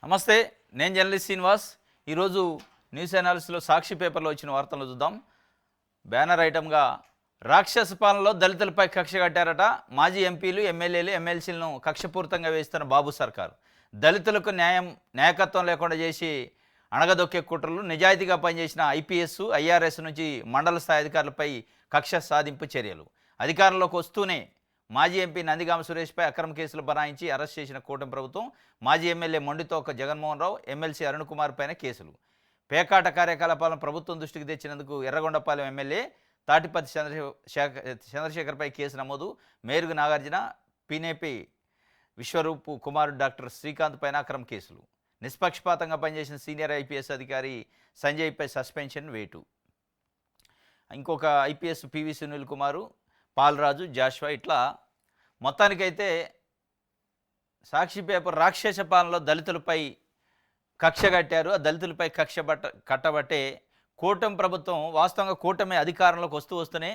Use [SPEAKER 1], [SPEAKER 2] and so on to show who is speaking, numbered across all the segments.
[SPEAKER 1] నమస్తే, నేను జర్నలిస్ట్ శ్రీనివాస్. ఈరోజు న్యూస్ అనాలిసిస్లో సాక్షి పేపర్లో వచ్చిన వార్తలు చూద్దాం. బ్యానర్ ఐటమ్గా రాక్షస పాలనలో దళితులపై కక్ష కట్టారట. మాజీ ఎంపీలు, ఎమ్మెల్యేలు, ఎమ్మెల్సీలను కక్షపూరితంగా వేస్తున్న బాబు సర్కారు. దళితులకు నాయకత్వం లేకుండా చేసి అణగదొక్కే కుట్రలు. నిజాయితీగా పనిచేసిన ఐపీఎస్, ఐఆర్ఎస్ నుంచి మండల స్థాయి అధికారులపై కక్ష సాధింపు చర్యలు. అధికారంలోకి వస్తూనే మాజీ ఎంపీ నందిగామ సురేష్పై అక్రమ కేసులు బనాయించి అరెస్ట్ చేసిన కూటమి ప్రభుత్వం. మాజీ ఎమ్మెల్యే మొండితోక జగన్మోహన్ రావు, ఎమ్మెల్సీ అరుణ్ కుమార్ పైన కేసులు. పేకాట కార్యకలాపాలను ప్రభుత్వం దృష్టికి తెచ్చినందుకు ఎర్రగొండపాలెం ఎమ్మెల్యే తాటిపత్తి చంద్రశేఖర్పై కేసు నమోదు. మేరుగు నాగార్జున, పినేపి విశ్వరూపు కుమారుడు డాక్టర్ శ్రీకాంత్ పైన అక్రమ కేసులు. నిష్పక్షపాతంగా పనిచేసిన సీనియర్ ఐపీఎస్ అధికారి సంజయ్పై సస్పెన్షన్ వేటు. ఇంకొక ఐపీఎస్ పివి సునీల్ కుమారు, పాల్రాజు, జాషువా. ఇట్లా మొత్తానికైతే సాక్షి పేపర్ రాక్షస పాలనలో దళితులపై కక్ష కట్టారు. ఆ దళితులపై కక్ష కట్టబట్టే కూటమి ప్రభుత్వం, వాస్తవంగా కూటమి అధికారంలోకి వస్తూనే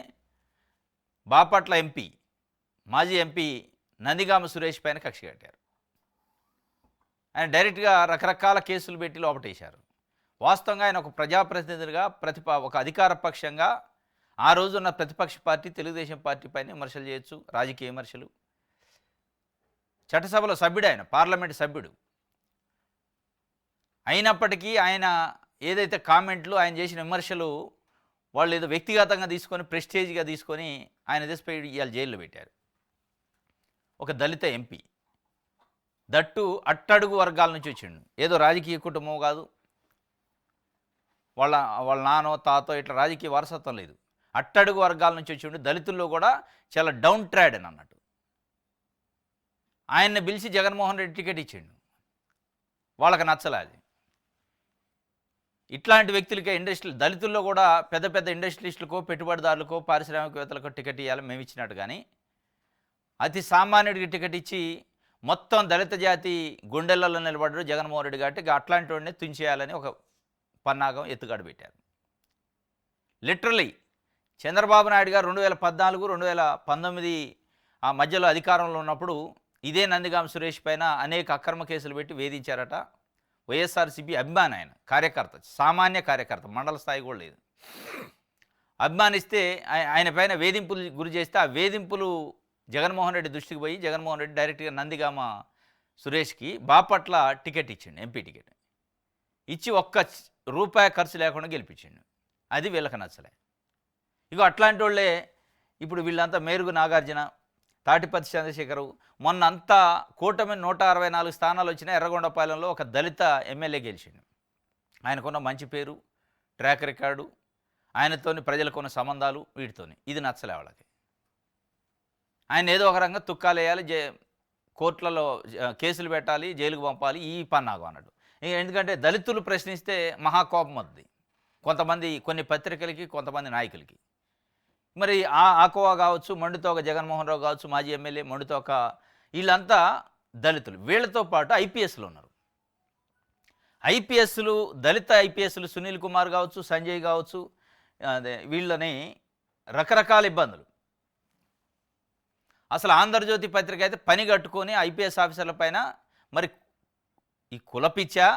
[SPEAKER 1] బాపట్ల ఎంపీ, మాజీ ఎంపీ నందిగామ సురేష్ పైన కక్ష కట్టారు. ఆయన డైరెక్ట్గా రకరకాల కేసులు పెట్టి లోపటేశారు. వాస్తవంగా ఆయన ఒక ప్రజాప్రతినిధిగా ఒక అధికార పక్షంగా ఆ రోజున్న ప్రతిపక్ష పార్టీ తెలుగుదేశం పార్టీ పైన విమర్శలు చేయొచ్చు, రాజకీయ విమర్శలు. చట్టసభలో సభ్యుడు, ఆయన పార్లమెంట్ సభ్యుడు అయినప్పటికీ ఆయన ఏదైతే కామెంట్లు, ఆయన చేసిన విమర్శలు వాళ్ళు ఏదో వ్యక్తిగతంగా తీసుకొని, ప్రెస్టేజ్గా తీసుకొని ఆయన తీసిపోయి ఇవాళ జైల్లో పెట్టారు. ఒక దళిత ఎంపీ, దట్టు అట్టడుగు వర్గాల నుంచి వచ్చిండు. ఏదో రాజకీయ కుటుంబం కాదు, వాళ్ళ నానో తాతో ఇట్లా రాజకీయ వారసత్వం లేదు. అట్టడుగు వర్గాల నుంచి వచ్చిండు. దళితుల్లో కూడా చాలా డౌన్ ట్రాడ్ అని అన్నట్టు. ఆయన్ని పిలిచి జగన్మోహన్ రెడ్డి టికెట్ ఇచ్చిండు. వాళ్ళకి నచ్చలేదు. ఇట్లాంటి వ్యక్తులకే దళితుల్లో కూడా పెద్ద పెద్ద ఇండస్ట్రియలిస్టులకో, పెట్టుబడిదారులకో, పారిశ్రామికవేత్తలకో టికెట్ ఇవ్వాలి మేము ఇచ్చినట్టు. కానీ అతి సామాన్యుడికి టికెట్ ఇచ్చి మొత్తం దళిత జాతి గుండెలలో నిలబడ్డాడు జగన్మోహన్ రెడ్డి. కాబట్టి అట్లాంటి వాడిని తుంచేయాలని ఒక పన్నాగం ఎత్తుగాడు పెట్టారు. లిటరలీ చంద్రబాబు నాయుడు గారు 2014, 2019 ఆ మధ్యలో అధికారంలో ఉన్నప్పుడు ఇదే నందిగామ సురేష్ పైన అనేక అక్రమ కేసులు పెట్టి వేధించారట. వైఎస్ఆర్సీపీ అభిమాని, ఆయన కార్యకర్త, సామాన్య కార్యకర్త, మండల స్థాయి కూడా లేదు. అభిమానిస్తే ఆయన పైన వేధింపులు గురి చేస్తే ఆ వేధింపులు జగన్మోహన్ రెడ్డి దృష్టికి పోయి జగన్మోహన్ రెడ్డి డైరెక్ట్గా నందిగామ సురేష్కి బాపట్ల టికెట్ ఇచ్చిండు, ఎంపీ టికెట్ ఇచ్చి ₹1 ఖర్చు లేకుండా గెలిపించిండు. అది వీళ్ళకి నచ్చలే. ఇగో అట్లాంటి వాళ్ళే ఇప్పుడు వీళ్ళంతా మేరుగు నాగార్జున, తాటిపత్తి చంద్రశేఖరు. మొన్న అంతా కూటమి 164 స్థానాలు వచ్చిన ఎర్రగొండపాలెంలో ఒక దళిత ఎమ్మెల్యే గెలిచిండు. ఆయనకున్న మంచి పేరు, ట్రాక్ రికార్డు, ఆయనతోని ప్రజలకున్న సంబంధాలు, వీటితోని ఇది నచ్చలే వాళ్ళకి. ఆయన ఏదో ఒక రంగా తుక్కాలేయాలి, కోర్టులలో కేసులు పెట్టాలి, జైలుకు పంపాలి, ఈ పన్నాగం అన్నాడు. ఎందుకంటే దళితులు ప్రశ్నిస్తే మహాకోపం వద్ది కొంతమంది, కొన్ని పత్రికలకి, కొంతమంది నాయకులకి. మరి ఆకోవా కావచ్చు, మొండితోక జగన్మోహన్ రావు కావచ్చు, మాజీ ఎమ్మెల్యే మొండితోక, వీళ్ళంతా దళితులు. వీళ్ళతో పాటు ఐపీఎస్లు ఉన్నారు. ఐపీఎస్లు, దళిత ఐపీఎస్లు సునీల్ కుమార్ కావచ్చు, సంజయ్ కావచ్చు, అదే వీళ్ళని రకరకాల ఇబ్బందులు. అసలు ఆంధ్రజ్యోతి పత్రిక అయితే పని కట్టుకొని ఐపీఎస్ ఆఫీసర్ల పైన మరి ఈ కులపిచ్చా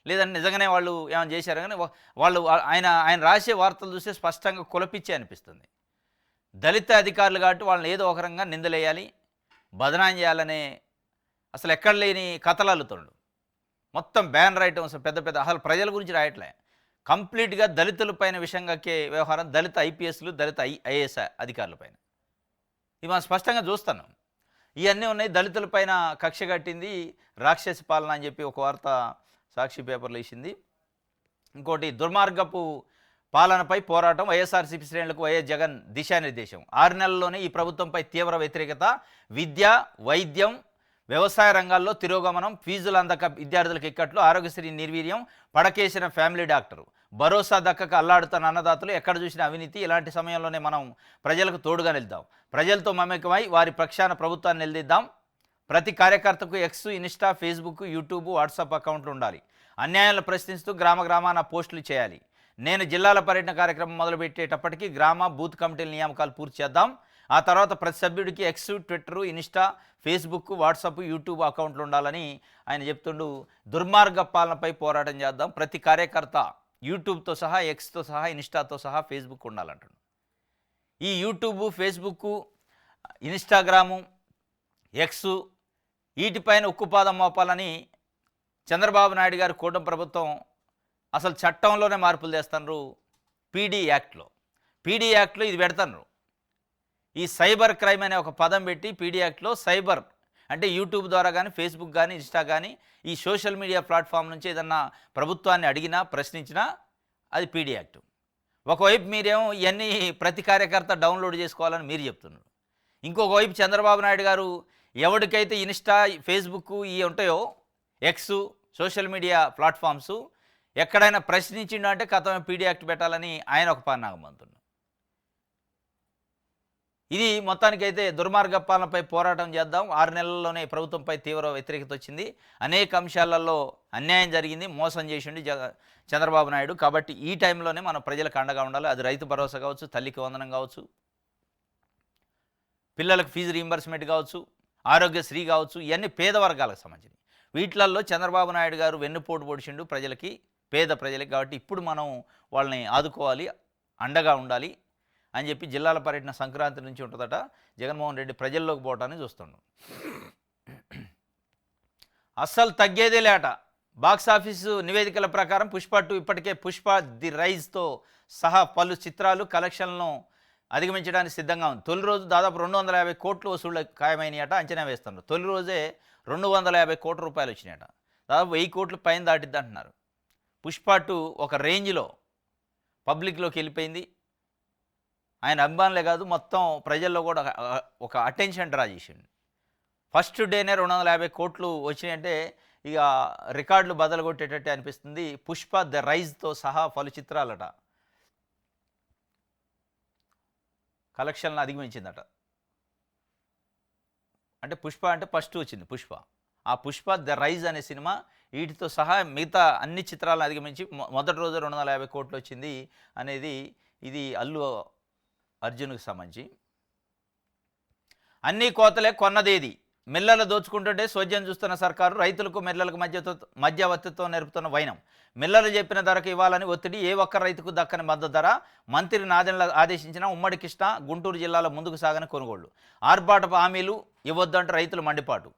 [SPEAKER 1] లేదంటే నిజంగానే వాళ్ళు ఏమైనా చేశారు. కానీ వాళ్ళు ఆయన రాసే వార్తలు చూస్తే స్పష్టంగా కులపిచ్చే అనిపిస్తుంది. దళిత అధికారులు కాబట్టి వాళ్ళని ఏదో ఒక రకంగా నిందలేయాలి, బదనాం చేయాలనే అసలు ఎక్కడ లేని కథలు అల్లుతుండు. మొత్తం బ్యానర్ ఐటమ్స్ పెద్ద పెద్ద, అసలు ప్రజల గురించి రాయట్లే. కంప్లీట్గా దళితులపైన విషంగాకే వ్యవహారం, దళిత ఐపీఎస్లు, దళిత ఐఏఎస్ అధికారులపైన. ఇవి మనం స్పష్టంగా చూస్తున్నాం. ఇవన్నీ ఉన్నాయి. దళితులపైన కక్ష కట్టింది రాక్షస పాలన అని చెప్పి ఒక వార్త సాక్షి పేపర్లో వేసింది. ఇంకోటి, దుర్మార్గపు పాలనపై పోరాటం, వైఎస్ఆర్సీపీ శ్రేణులకు వైఎస్ జగన్ దిశానిర్దేశం. 6 నెలల్లోనే ఈ ప్రభుత్వంపై తీవ్ర వ్యతిరేకత. విద్య, వైద్యం, వ్యవసాయ రంగాల్లో తిరోగమనం, ఫీజులు అందక విద్యార్థులకు ఇక్కట్లు, ఆరోగ్యశ్రీ నిర్వీర్యం, పడకేసిన ఫ్యామిలీ డాక్టరు, భరోసా దక్కక అల్లాడుతున్న అన్నదాతలు, ఎక్కడ చూసిన అవినీతి. ఇలాంటి సమయంలోనే మనం ప్రజలకు తోడుగా నిలుద్దాం, ప్రజలతో మమేకమై వారి పక్షాన ప్రభుత్వాన్ని నిలదీద్దాం. ప్రతి కార్యకర్తకు X, Insta, Facebook, YouTube, WhatsApp అకౌంట్లు ఉండాలి. అన్యాయాలను ప్రశ్నిస్తూ గ్రామాన పోస్టులు చేయాలి. నేను జిల్లాల పర్యటన కార్యక్రమం మొదలుపెట్టేటప్పటికీ గ్రామ, బూత్ కమిటీల నియామకాలు పూర్తి చేద్దాం. ఆ తర్వాత ప్రతి సభ్యుడికి X, Twitter, Insta, Facebook, WhatsApp, YouTube అకౌంట్లు ఉండాలని ఆయన చెప్తుండు. దుర్మార్గ పాలనపై పోరాటం చేద్దాం. ప్రతి కార్యకర్త యూట్యూబ్తో సహా, ఎక్స్తో సహా, ఇన్స్టాతో సహా, ఫేస్బుక్ ఉండాలంటాడు. ఈ యూట్యూబ్, ఫేస్బుక్, ఇన్స్టాగ్రాము, ఎక్స్ వీటిపైన ఉక్కుపాదం మోపాలని చంద్రబాబు నాయుడు గారి కూటమి ప్రభుత్వం అసలు చట్టంలోనే మార్పులు చేస్తున్నారు. పీడీ యాక్ట్లో ఇది పెడతారు. ఈ సైబర్ క్రైమ్ అనే ఒక పదం పెట్టి పీడీ యాక్ట్లో సైబర్ అంటే యూట్యూబ్ ద్వారా కానీ, ఫేస్బుక్ కానీ, ఇన్స్టా కానీ ఈ సోషల్ మీడియా ప్లాట్ఫామ్ నుంచి ఏదన్నా ప్రభుత్వాన్ని అడిగినా, ప్రశ్నించినా అది పీడీ యాక్ట్. ఒకవైపు మీరేమో ఇవన్నీ ప్రతి కార్యకర్త డౌన్లోడ్ చేసుకోవాలని మీరు చెప్తున్నారు. ఇంకొక వైపు చంద్రబాబు నాయుడు గారు ఎవరికైతే ఇన్స్టా, ఫేస్బుక్ ఇవి ఉంటాయో, ఎక్స్, సోషల్ మీడియా ప్లాట్ఫామ్స్ ఎక్కడైనా ప్రశ్నించిండు అంటే కథమే పీడీ యాక్ట్ పెట్టాలని ఆయన ఒక పన్నాగం అందుతున్నాడు. ఇది మొత్తానికైతే దుర్మార్గ పాలనపై పోరాటం చేద్దాం. 6 నెలల్లోనే ప్రభుత్వంపై తీవ్ర వ్యతిరేకత వచ్చింది. అనేక అంశాలలో అన్యాయం జరిగింది, మోసం చేసిండు చంద్రబాబు నాయుడు. కాబట్టి ఈ టైంలోనే మనం ప్రజలకు అండగా ఉండాలి. అది రైతు భరోసా కావచ్చు, తల్లికి వందనం కావచ్చు, పిల్లలకు ఫీజు రీయింబర్స్మెంట్ కావచ్చు, ఆరోగ్యశ్రీ కావచ్చు, ఇవన్నీ పేద వర్గాలకు సంబంధించినవి. వీటిలలో చంద్రబాబు నాయుడు గారు వెన్నుపోటు పొడిచిండు ప్రజలకి, పేద ప్రజలకి. కాబట్టి ఇప్పుడు మనం వాళ్ళని ఆదుకోవాలి, అండగా ఉండాలి అని చెప్పి జిల్లాల పర్యటన సంక్రాంతి నుంచి ఉంటుందట. జగన్మోహన్ రెడ్డి ప్రజల్లోకి పోవటాన్ని చూస్తున్నాం. అస్సలు తగ్గేదే లేట. బాక్సాఫీసు నివేదికల ప్రకారం పుష్ప 2 ఇప్పటికే పుష్ప ది రైజ్తో సహా పలు చిత్రాలు కలెక్షన్లను అధిగమించడానికి సిద్ధంగా ఉంది. తొలి రోజు దాదాపు 250 కోట్లు వసూళ్లు ఖాయమైనయట అంచనా వేస్తున్నారు. తొలి రోజే 250 కోట్ల రూపాయలు వచ్చినాయట. దాదాపు 1000 కోట్లు పైన దాటిద్ది అంటున్నారు. పుష్ప 2 ఒక రేంజ్లో పబ్లిక్లోకి వెళ్ళిపోయింది. ఆయన అభిమానులే కాదు, మొత్తం ప్రజల్లో కూడా ఒక అటెన్షన్ డ్రా చేసిండు. ఫస్ట్ డేనే 250 కోట్లు వచ్చినాయంటే ఇక రికార్డులు బదలు కొట్టేటట్టే అనిపిస్తుంది. పుష్ప ద రైజ్తో సహా పలు చిత్రాలట కలెక్షన్లు అధిగమించిందట. అంటే పుష్ప అంటే ఫస్ట్ వచ్చింది పుష్ప. ఆ పుష్ప ద రైజ్ అనే సినిమా వీటితో సహా మిగతా అన్ని చిత్రాలను అధిగమించి మొదటి రోజు 250 కోట్లు వచ్చింది అనేది ఇది అల్లు అర్జున్కి సంబంధించి. అన్ని కోతలే కొన్నదేది, మిల్లర్లు దోచుకుంటుంటే సోద్యం చూస్తున్న సర్కారు, రైతులకు మిల్లర్లకు మధ్యవర్తిత్వం నేర్పుతున్న వైనం. మిల్లర్లు చెప్పిన ధరకు ఇవ్వాలని ఒత్తిడి, ఏ ఒక్క రైతుకు దక్కని మద్దతు ధర. మంత్రి నాదెండ్ల ఆదేశించిన ఉమ్మడి కృష్ణా, గుంటూరు జిల్లాలో ముందుకు సాగని కొనుగోళ్లు. ఆర్భాటపు హామీలు ఇవ్వొద్దంటే రైతులు మండిపాటు.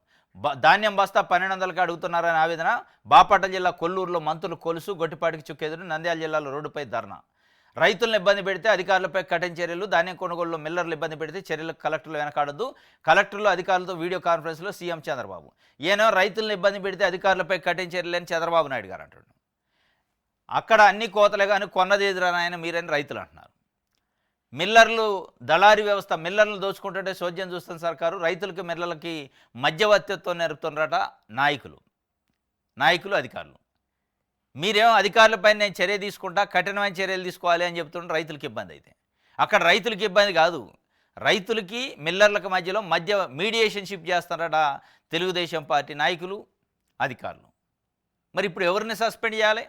[SPEAKER 1] ధాన్యం బస్తా 1200కి అడుగుతున్నారని ఆవేదన. బాపట్ల జిల్లా కొల్లూరులో మంత్రులు కొలుసు, గొట్టిపాటికి చుక్కెదురు. నంద్యాల జిల్లాలో రోడ్డుపై ధర్నా. రైతులను ఇబ్బంది పెడితే అధికారులపై కఠిన చర్యలు. ధాన్యం కొనుగోలులో మిల్లర్లు ఇబ్బంది పెడితే చర్యలకు కలెక్టర్లు వెనకాడద్దు. కలెక్టర్లు అధికారులతో వీడియో కాన్ఫరెన్స్లో సీఎం చంద్రబాబు. ఈయన రైతులను ఇబ్బంది పెడితే అధికారులపై కఠిన చర్యలని చంద్రబాబు నాయుడు గారు అంటాడు. అక్కడ అన్ని కోతలే కానీ కొన్నది ఎదురని మీరని రైతులు అంటున్నారు. మిల్లర్లు దళారీ వ్యవస్థ, మిల్లర్లు దోచుకుంటుంటే చోద్యం చూస్తున్న సర్కారు, రైతులకి మిల్లర్లకి మధ్యవర్తిత్వం నేర్పుతున్నారట నాయకులు అధికారులు. మీరేమో అధికారులపై నేను చర్య తీసుకుంటా, కఠినమైన చర్యలు తీసుకోవాలి అని చెప్తుంటే రైతులకి ఇబ్బంది. అయితే అక్కడ రైతులకి ఇబ్బంది కాదు, రైతులకి మిల్లర్లకు మధ్యలో మీడియేషన్షిప్ చేస్తున్నారట తెలుగుదేశం పార్టీ నాయకులు, అధికారులు. మరి ఇప్పుడు ఎవరిని సస్పెండ్ చేయాలి?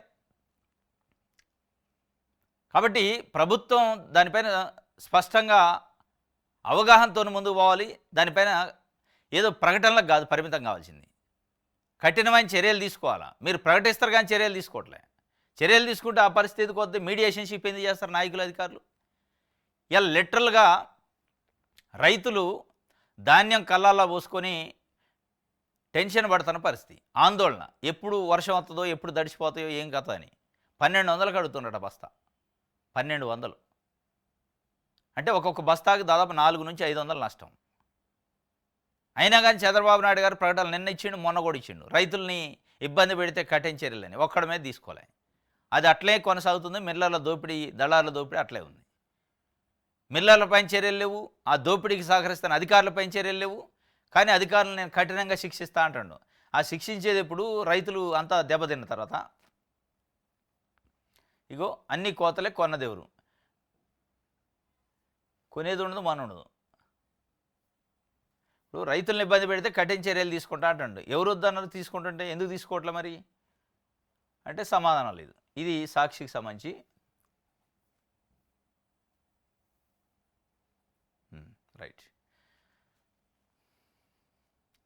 [SPEAKER 1] కాబట్టి ప్రభుత్వం దానిపైన స్పష్టంగా అవగాహనతో ముందుకు పోవాలి. దానిపైన ఏదో ప్రకటనలకు కాదు పరిమితం కావాల్సింది, కఠినమైన చర్యలు తీసుకోవాలా. మీరు ప్రకటిస్తారు కానీ చర్యలు తీసుకోవట్లే. చర్యలు తీసుకుంటే ఆ పరిస్థితి కొద్ది మీడియేషన్షిప్ ఎందుకు చేస్తారు నాయకులు, అధికారులు? ఇలా లిటరల్గా రైతులు ధాన్యం కళ్ళాల్లో పోసుకొని టెన్షన్ పడుతున్న పరిస్థితి, ఆందోళన. ఎప్పుడు వర్షం వస్తుందో, ఎప్పుడు తడిసిపోతాయో ఏం కథ అని 1200కి అడుగుతున్నారట బస్తా. 1200 అంటే ఒక్కొక్క బస్తాకి దాదాపు 400 నుంచి 500 నష్టం. అయినా కానీ చంద్రబాబు నాయుడు గారు ప్రకటనలు నిన్న ఇచ్చిండు, మొన్న కూడా ఇచ్చిండు. రైతుల్ని ఇబ్బంది పెడితే కఠిన చర్యలని ఒక్కడి మీద తీసుకోలే. అది అట్లే కొనసాగుతుంది. మిల్లర్ల దోపిడీ, దళారుల దోపిడీ అట్లే ఉంది. మిల్లర్లపైన చర్యలు లేవు, ఆ దోపిడీకి సహకరిస్తున్న అధికారులపైన చర్యలు లేవు. కానీ అధికారులు నేను కఠినంగా శిక్షిస్తా అంటాడు. ఆ శిక్షించేది ఎప్పుడు? రైతులు అంతా దెబ్బతిన్న తర్వాత. ఇగో అన్ని కోతలే కొన్నదెవరు, కొనేది ఉండదు, మన ఉండదు. ఇప్పుడు రైతులను ఇబ్బంది పెడితే కఠిన చర్యలు తీసుకుంటా అంటాడు. ఎవరు వద్దన్నారు తీసుకుంటుంటే? ఎందుకు తీసుకోవట్లే మరి అంటే సమాధానం లేదు. ఇది సాక్షికి సంబంధించి రైట్.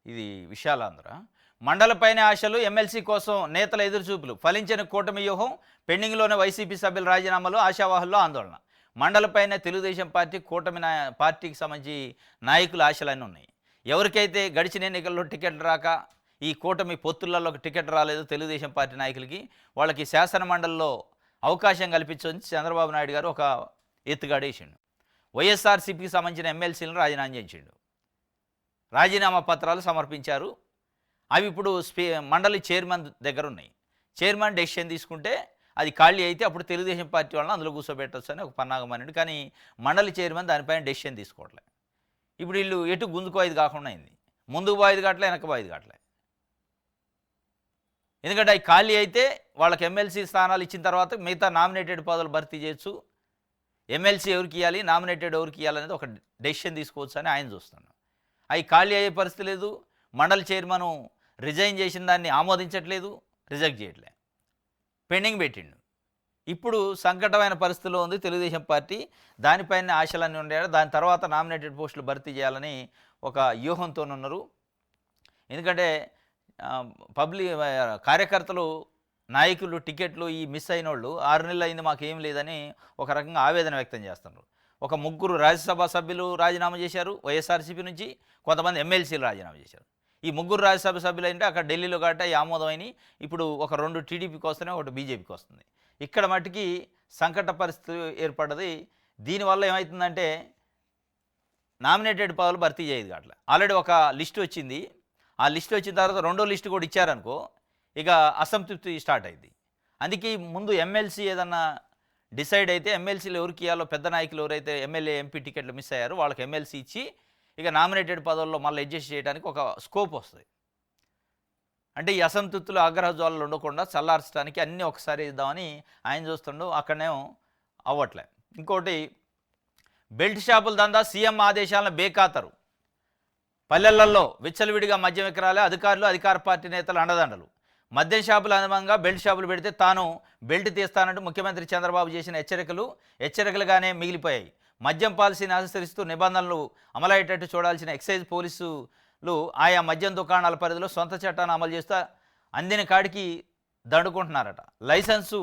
[SPEAKER 1] ఇది విశాలాంధ్ర. మండలపైన ఆశలు, ఎమ్మెల్సీ కోసం నేతల ఎదురుచూపులు, ఫలించిన కూటమి వ్యూహం, పెండింగ్లోనే వైసీపీ సభ్యుల రాజీనామాలు, ఆశావాహుల్లో ఆందోళన. మండలపైన తెలుగుదేశం పార్టీ, కూటమి పార్టీకి సంబంధించి నాయకుల ఆశలన్నీ ఉన్నాయి. ఎవరికైతే గడిచిన ఎన్నికల్లో టికెట్లు రాక, ఈ కూటమి పొత్తులలో టికెట్ రాలేదు తెలుగుదేశం పార్టీ నాయకులకి, వాళ్ళకి శాసన మండలిలో అవకాశం కల్పించని చంద్రబాబు నాయుడు గారు ఒక ఎత్తుగాడేసిండు. వైఎస్ఆర్సీపీకి సంబంధించిన ఎమ్మెల్సీలను రాజీనామా చేయించిండు. రాజీనామా పత్రాలు సమర్పించారు. అవి ఇప్పుడు మండలి చైర్మన్ దగ్గర ఉన్నాయి. చైర్మన్ డెసిషన్ తీసుకుంటే అది ఖాళీ అయితే అప్పుడు తెలుగుదేశం పార్టీ వాళ్ళని అందులో కూర్చోబెట్టచ్చు అని ఒక పన్నాగం అన్నాడు. కానీ మండలి చైర్మన్ దానిపైన డెసిషన్ తీసుకోవట్లేదు. ఇప్పుడు వీళ్ళు ఎటు గుంజుకు పోయేది కాకుండా అయింది. ముందుకు పోయేది కావట్లే, వెనక పోయేది కావట్లే. ఎందుకంటే అవి ఖాళీ అయితే వాళ్ళకి ఎమ్మెల్సీ స్థానాలు ఇచ్చిన తర్వాత మిగతా నామినేటెడ్ పదవులు భర్తీ చేయొచ్చు. ఎమ్మెల్సీ ఎవరికి ఇవ్వాలి, నామినేటెడ్ ఎవరికి ఇవ్వాలనేది ఒక డెసిషన్ తీసుకోవచ్చు అని ఆయన చూస్తున్నాడు. అవి ఖాళీ అయ్యే పరిస్థితి లేదు. మండలి చైర్మన్ రిజైన్ చేసిన దాన్ని ఆమోదించట్లేదు, రిజెక్ట్ చేయట్లే, పెండింగ్ పెట్టిండు. ఇప్పుడు సంకటమైన పరిస్థితిలో ఉంది తెలుగుదేశం పార్టీ. దానిపైన ఆశలన్నీ ఉండాలి. దాని తర్వాత నామినేటెడ్ పోస్టులు భర్తీ చేయాలని ఒక వ్యూహంతో ఉన్నారు. ఎందుకంటే కార్యకర్తలు, నాయకులు టికెట్లు ఈ మిస్ అయిన వాళ్ళు 6 నెలలు అయింది మాకేం లేదని ఒక రకంగా ఆవేదన వ్యక్తం చేస్తున్నారు. ఒక 3 రాజ్యసభ సభ్యులు రాజీనామా చేశారు వైఎస్ఆర్సీపీ నుంచి, కొంతమంది ఎమ్మెల్సీలు రాజీనామా చేశారు. ఈ 3 రాజ్యసభ సభ్యులు అంటే అక్కడ ఢిల్లీలో కాబట్టి ఆమోదమైనవి. ఇప్పుడు ఒక 2 టీడీపీకి వస్తున్నాయి, ఒకటి బీజేపీకి వస్తుంది. ఇక్కడ మట్టుకి సంకట పరిస్థితి ఏర్పడ్డది. దీనివల్ల ఏమవుతుందంటే నామినేటెడ్ పదవులు భర్తీ చేయదు కావట్లే. ఆల్రెడీ ఒక లిస్ట్ వచ్చింది. ఆ లిస్ట్ వచ్చిన తర్వాత రెండో లిస్ట్ కూడా ఇచ్చారనుకో, ఇక అసంతృప్తి స్టార్ట్ అయింది. అందుకే ముందు ఎమ్మెల్సీ ఏదన్నా డిసైడ్ అయితే, ఎమ్మెల్సీలు ఎవరికి ఇవ్వాలో, పెద్ద నాయకులు ఎవరైతే ఎమ్మెల్యే ఎంపీ టికెట్లు మిస్ అయ్యారో వాళ్ళకి ఎమ్మెల్సీ ఇచ్చి ఇక నామినేటెడ్ పదవుల్లో మళ్ళీ అడ్జస్ట్ చేయడానికి ఒక స్కోప్ వస్తుంది. అంటే ఈ అసంతృప్తులు, ఆగ్రహజ్వాలలు ఉండకుండా చల్లార్చడానికి అన్నీ ఒకసారి ఇద్దామని ఆయన చూస్తుండు. అక్కడనేమో అవ్వట్లే. ఇంకోటి, బెల్ట్ షాపుల దందా, సీఎం ఆదేశాలను బేఖాతరు. పల్లెలలో విచ్చలవిడిగా మద్యం విక్రయాలే, అధికారులు, అధికార పార్టీ నేతలు అండదండలు. మద్యం షాపులు అనుబంధంగా బెల్ట్ షాపులు పెడితే తాను బెల్ట్ తీస్తానంటూ ముఖ్యమంత్రి చంద్రబాబు చేసిన హెచ్చరికలుగానే మిగిలిపోయాయి. మద్యం పాలసీని అనుసరిస్తూ నిబంధనలు అమలయ్యేటట్టు చూడాల్సిన ఎక్సైజ్ పోలీసులు ఆయా మద్యం దుకాణాల పరిధిలో సొంత చట్టాన్ని అమలు చేస్తూ అందిన కాడికి దండుకుంటున్నారట. లైసెన్సు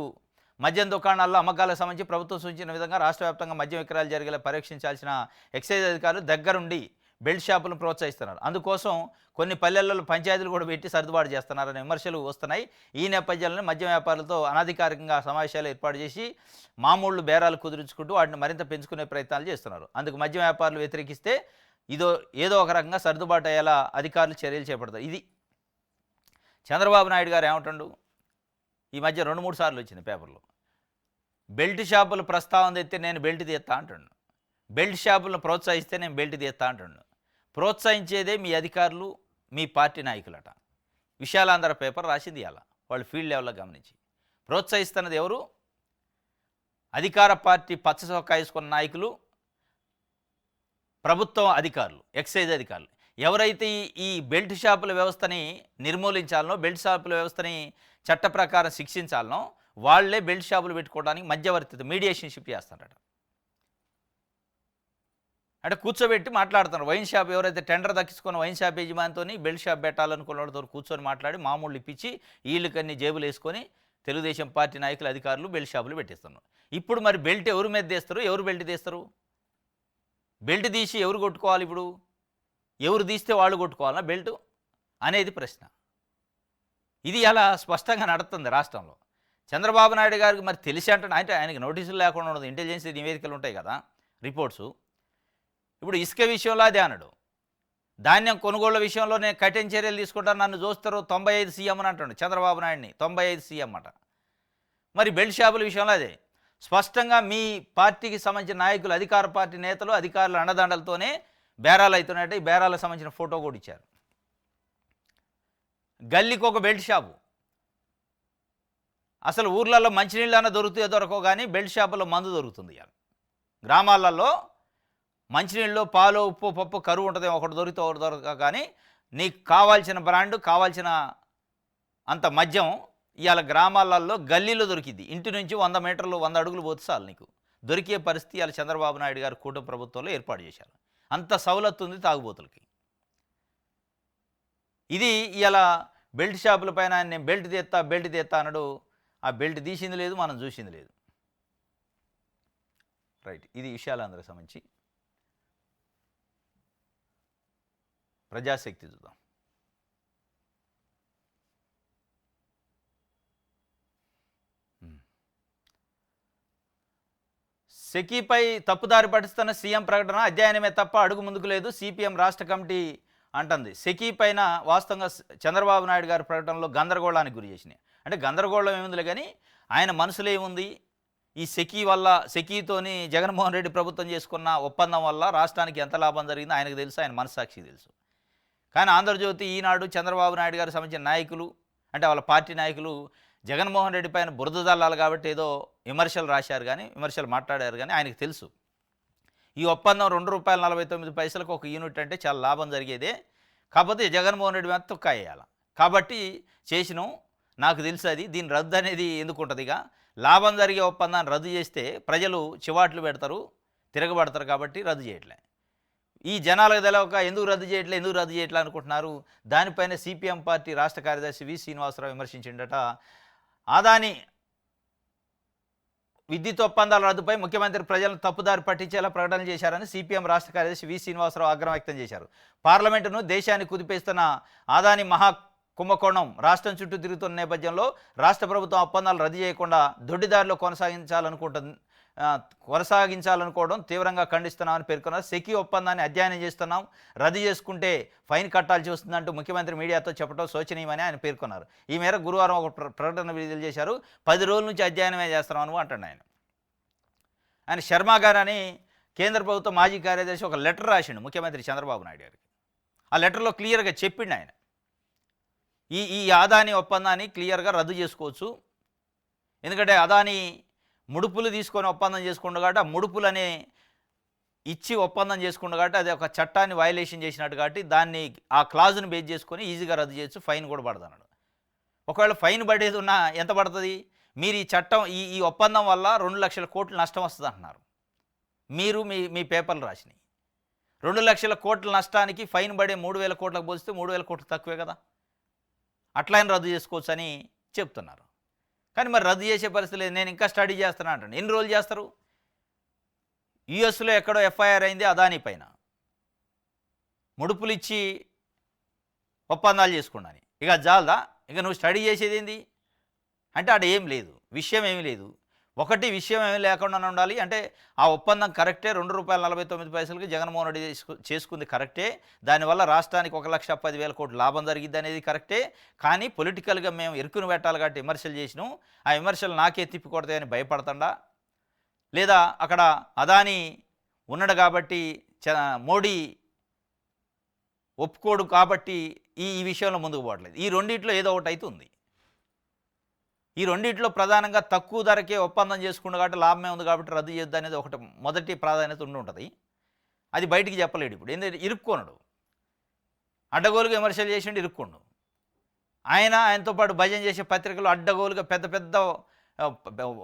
[SPEAKER 1] మద్యం దుకాణాల్లో అమ్మకాలకు సంబంధించి ప్రభుత్వం సూచించిన విధంగా రాష్ట్ర వ్యాప్తంగా మద్యం విక్రయాలు జరిగేలా పరీక్షించాల్సిన ఎక్సైజ్ అధికారులు దగ్గరుండి బెల్ట్ షాపులను ప్రోత్సహిస్తున్నారు. అందుకోసం కొన్ని పల్లెల్లో పంచాయతీలు కూడా పెట్టి సర్దుబాటు చేస్తున్నారనే విమర్శలు వస్తున్నాయి. ఈ నేపథ్యంలో మద్యం వ్యాపారులతో అనధికారికంగా సమావేశాలు ఏర్పాటు చేసి మామూళ్ళు బేరాలు కుదుర్చుకుంటూ వాటిని మరింత పెంచుకునే ప్రయత్నాలు చేస్తున్నారు. అందుకు మద్యం వ్యాపారులు వ్యతిరేకిస్తే ఏదో ఒక రకంగా సర్దుబాటు అయ్యేలా అధికారులు చర్యలు చేపడతారు. ఇది చంద్రబాబు నాయుడు గారు ఏమంటాడు, ఈ మధ్య 2-3 సార్లు వచ్చింది పేపర్లో. బెల్ట్ షాపుల ప్రస్తావన తెస్తే నేను బెల్ట్ తీస్తా అంటాడు. బెల్ట్ షాపులను ప్రోత్సహిస్తే నేను బెల్ట్ తీస్తా అంటాడు. ప్రోత్సహించేదే మీ అధికారులు, మీ పార్టీ నాయకులట. విశాలాంధ్ర పేపర్ రాసింది అలా, వాళ్ళు ఫీల్డ్ లెవెల్లో గమనించి. ప్రోత్సహిస్తున్నది ఎవరు? అధికార పార్టీ పచ్చ చొక్కా వేసుకున్న నాయకులు, ప్రభుత్వం అధికారులు, ఎక్సైజ్ అధికారులు. ఎవరైతే ఈ బెల్ట్ షాపుల వ్యవస్థని నిర్మూలించాలనో, బెల్ట్ షాపుల వ్యవస్థని చట్ట ప్రకారం శిక్షించాలనో వాళ్లే బెల్ట్ షాపులు పెట్టుకోవడానికి మధ్యవర్తిత్వం, మీడియేషన్షిప్ చేస్తారట. అంటే కూర్చోబెట్టి మాట్లాడుతున్నారు. వైన్ షాప్ ఎవరైతే టెండర్ దక్కించుకున్న వైన్ షాప్ యజమానితో బెల్ట్ షాప్ పెట్టాలనుకున్నతో కూర్చొని మాట్లాడి మామూలు ఇప్పించి వీళ్ళకన్నీ జేబులు వేసుకొని తెలుగుదేశం పార్టీ నాయకులు, అధికారులు బెల్ట్ షాపులు పెట్టిస్తున్నారు. ఇప్పుడు మరి బెల్ట్ ఎవరు మీద తీస్తారు, ఎవరు బెల్ట్ తీస్తారు? బెల్ట్ తీసి ఎవరు కొట్టుకోవాలి? ఇప్పుడు ఎవరు తీస్తే వాళ్ళు కొట్టుకోవాలా బెల్ట్ అనేది ప్రశ్న. ఇది అలా స్పష్టంగా నడుస్తుంది రాష్ట్రంలో. చంద్రబాబు నాయుడు గారికి మరి తెలిసి అంటే ఆయనకి నోటీసులు లేకుండా ఉండదు, ఇంటెలిజెన్స్ నివేదికలు ఉంటాయి కదా, రిపోర్ట్సు. ఇప్పుడు ఇసుక విషయంలో అదే అన్నాడు. ధాన్యం కొనుగోళ్ల విషయంలో నేను కఠిన చర్యలు తీసుకుంటాను, నన్ను చూస్తారు 95 సీఎం అని అంటాడు చంద్రబాబు నాయుడిని. 95 సీఎం అట. మరి బెల్ట్ షాపుల విషయంలో అదే స్పష్టంగా మీ పార్టీకి సంబంధించిన నాయకులు, అధికార పార్టీ నేతలు, అధికారుల అండదండలతోనే బేరాలు అవుతున్నాయంటే ఈ బేరాలకు సంబంధించిన ఫోటో కూడా ఇచ్చారు. గల్లీకి ఒక బెల్ట్ షాపు. అసలు ఊర్లలో మంచినీళ్ళు అన్న దొరకో కానీ బెల్ట్ షాపులో మందు దొరుకుతుంది. గ్రామాలలో మంచినీళ్ళు, పాలు, ఉప్పు, పప్పు కరువు ఉంటుంది, ఒకటి దొరికితే ఒకటి దొరక. కానీ నీకు కావాల్సిన బ్రాండ్, కావాల్సిన అంత మద్యం ఇవాళ గ్రామాలలో గల్లీలో దొరికింది. ఇంటి నుంచి 100 మీటర్లు 100 అడుగులు పోతే చాలు నీకు దొరికే పరిస్థితి ఇవాళ చంద్రబాబు నాయుడు గారు కూటమి ప్రభుత్వంలో ఏర్పాటు చేశారు. అంత సౌలత్తు ఉంది తాగుబోతులకి. ఇది ఇలా బెల్ట్ షాపుల పైన నేను బెల్ట్ తీస్తా అన్నాడు. ఆ బెల్ట్ తీసింది లేదు, మనం చూసింది లేదు. రైట్, ఇది విషయాలందరికి సంబంధించి. ప్రజాశక్తి చూద్దాం. సెకీపై తప్పుదారి పట్టిస్తున్న సీఎం ప్రకటన అధ్యయనమే తప్ప అడుగు ముందుకు లేదు, సిపిఎం రాష్ట్ర కమిటీ అంటుంది. సెకీ పైన వాస్తవంగా చంద్రబాబు నాయుడు గారి ప్రకటనలో గందరగోళానికి గురి చేసినాయి. అంటే గందరగోళం ఏముందిలే కానీ ఆయన మనసులో ఏముంది, ఈ సెకీతోని జగన్మోహన్ రెడ్డి ప్రభుత్వం చేసుకున్న ఒప్పందం వల్ల రాష్ట్రానికి ఎంత లాభం జరిగిందో ఆయనకు తెలుసు, ఆయన మనస్సాక్షికి తెలుసు. కానీ ఆంధ్రజ్యోతి, ఈనాడు, చంద్రబాబు నాయుడు గారికి సంబంధించిన నాయకులు, అంటే వాళ్ళ పార్టీ నాయకులు జగన్మోహన్ రెడ్డి పైన బురద జల్లాలి కాబట్టి ఏదో విమర్శలు రాశారు, కానీ విమర్శలు మాట్లాడారు. కానీ ఆయనకు తెలుసు ఈ ఒప్పందం ₹2.49 ఒక యూనిట్ అంటే చాలా లాభం జరిగేదే. కాకపోతే జగన్మోహన్ రెడ్డి మీద తొక్క వేయాలి కాబట్టి చేసినాం, నాకు తెలుసు అది. దీని రద్దు అనేది ఎందుకు ఉంటుంది? ఇక లాభం జరిగే ఒప్పందాన్ని రద్దు చేస్తే ప్రజలు చివాట్లు పెడతారు, తిరగబడతారు, కాబట్టి రద్దు చేయట్లే. ఈ జనాలకు తెలవక ఎందుకు రద్దు చేయట్లే అనుకుంటున్నారు. దానిపైన సిపిఎం పార్టీ రాష్ట్ర కార్యదర్శి వి శ్రీనివాసరావు విమర్శించిండట. అదాని విద్యుత్ ఒప్పందాల రద్దుపై ముఖ్యమంత్రి ప్రజలను తప్పుదారి పట్టించేలా ప్రకటన చేశారని సిపిఎం రాష్ట్ర కార్యదర్శి వి శ్రీనివాసరావు ఆగ్రహం వ్యక్తం చేశారు. పార్లమెంటును దేశాన్ని కుదిపేస్తున్న అదాని మహా కుంభకోణం రాష్ట్రం చుట్టూ తిరుగుతున్న నేపథ్యంలో రాష్ట్ర ప్రభుత్వం ఒప్పందాలు రద్దు చేయకుండా దొడ్డిదారిలో కొనసాగించాలనుకోవడం తీవ్రంగా ఖండిస్తున్నామని పేర్కొన్నారు. సెకీ ఒప్పందాన్ని అధ్యయనం చేస్తున్నాం, రద్దు చేసుకుంటే ఫైన్ కట్టాల్సి వస్తుందంటూ ముఖ్యమంత్రి మీడియాతో చెప్పడం శోచనీయమని ఆయన పేర్కొన్నారు. ఈ మేరకు గురువారం ఒక ప్రకటన విడుదల చేశారు. 10 రోజుల నుంచి అధ్యయనమే చేస్తున్నాను అంటున్నాడు ఆయన. శర్మ గారని కేంద్ర ప్రభుత్వ మాజీ కార్యదర్శి ఒక లెటర్ రాసిండు ముఖ్యమంత్రి చంద్రబాబు నాయుడు గారికి. ఆ లెటర్లో క్లియర్గా చెప్పిండు ఆయన, ఈ అదాని ఒప్పందాన్ని క్లియర్గా రద్దు చేసుకోవచ్చు. ఎందుకంటే అదాని ముడుపులు తీసుకొని ఒప్పందం చేసుకుండు కాబట్టి, ఆ ముడుపులనే ఇచ్చి ఒప్పందం చేసుకుండు కాబట్టి అది ఒక చట్టాన్ని వయలేషన్ చేసినట్టు కాబట్టి దాన్ని ఆ క్లాజును బేస్ చేసుకొని ఈజీగా రద్దు చేయొచ్చు, ఫైన్ కూడా పడదన్నాడు. ఒకవేళ ఫైన్ పడేది ఉన్నా ఎంత పడుతుంది? మీరు ఈ చట్టం ఈ ఒప్పందం వల్ల 2 లక్షల కోట్ల నష్టం వస్తుంది అంటున్నారు. మీరు మీ పేపర్లు రాసినాయి. 2 లక్షల కోట్ల నష్టానికి ఫైన్ పడే 3,000 కోట్లకు పోలిస్తే 3,000 కోట్లు తక్కువే కదా. అట్లయినా రద్దు చేసుకోవచ్చు అని చెప్తున్నారు. కానీ మరి రద్దు చేసే పరిస్థితి లేదు. నేను ఇంకా స్టడీ చేస్తున్నా అంటాను. ఎన్ని రోజులు చేస్తారు? యుఎస్లో ఎక్కడో ఎఫ్ఐఆర్ అయింది అదాని పైన, ముడుపులు ఇచ్చి ఒప్పందాలు చేసుకున్నాను. ఇక జాలదా? ఇక నువ్వు స్టడీ చేసేది ఏంది అంటే అక్కడ ఏం లేదు, విషయం ఏమీ లేదు. ఒకటి విషయం ఏమీ లేకుండా ఉండాలి అంటే ఆ ఒప్పందం కరెక్టే, ₹2.49 జగన్మోహన్ రెడ్డి చేసుకుంది కరెక్టే, దానివల్ల రాష్ట్రానికి 1,10,000 కోట్లు లాభం జరిగిద్ది అనేది కరెక్టే. కానీ పొలిటికల్గా మేము ఇరుకును పెట్టాలి కాబట్టి విమర్శలు చేసినాం, ఆ విమర్శలు నాకే తిప్పికొడతాయని భయపడతాడా? లేదా అక్కడ అదాని ఉన్నాడు కాబట్టి మోడీ ఒప్పుకోడు కాబట్టి ఈ విషయంలో ముందుకు పోవట్లేదు. ఈ రెండిట్లో ఏదో ఒకటి అయితే ఉంది. ఈ రెండిట్లో ప్రధానంగా తక్కువ ధరకే ఒప్పందం చేసుకున్నాడు కాబట్టి లాభమే ఉంది కాబట్టి రద్దు చేద్దాం అనేది ఒకటి మొదటి ప్రాధాన్యత ఉంటుంది. అది బయటికి చెప్పలేడు. ఇప్పుడు ఎందుకంటే ఇరుక్కోనడు, అడ్డగోలుగా విమర్శలు చేసిండు, ఇరుక్కోండు. ఆయనతో పాటు భజన చేసే పత్రికలు అడ్డగోలుగా పెద్ద పెద్ద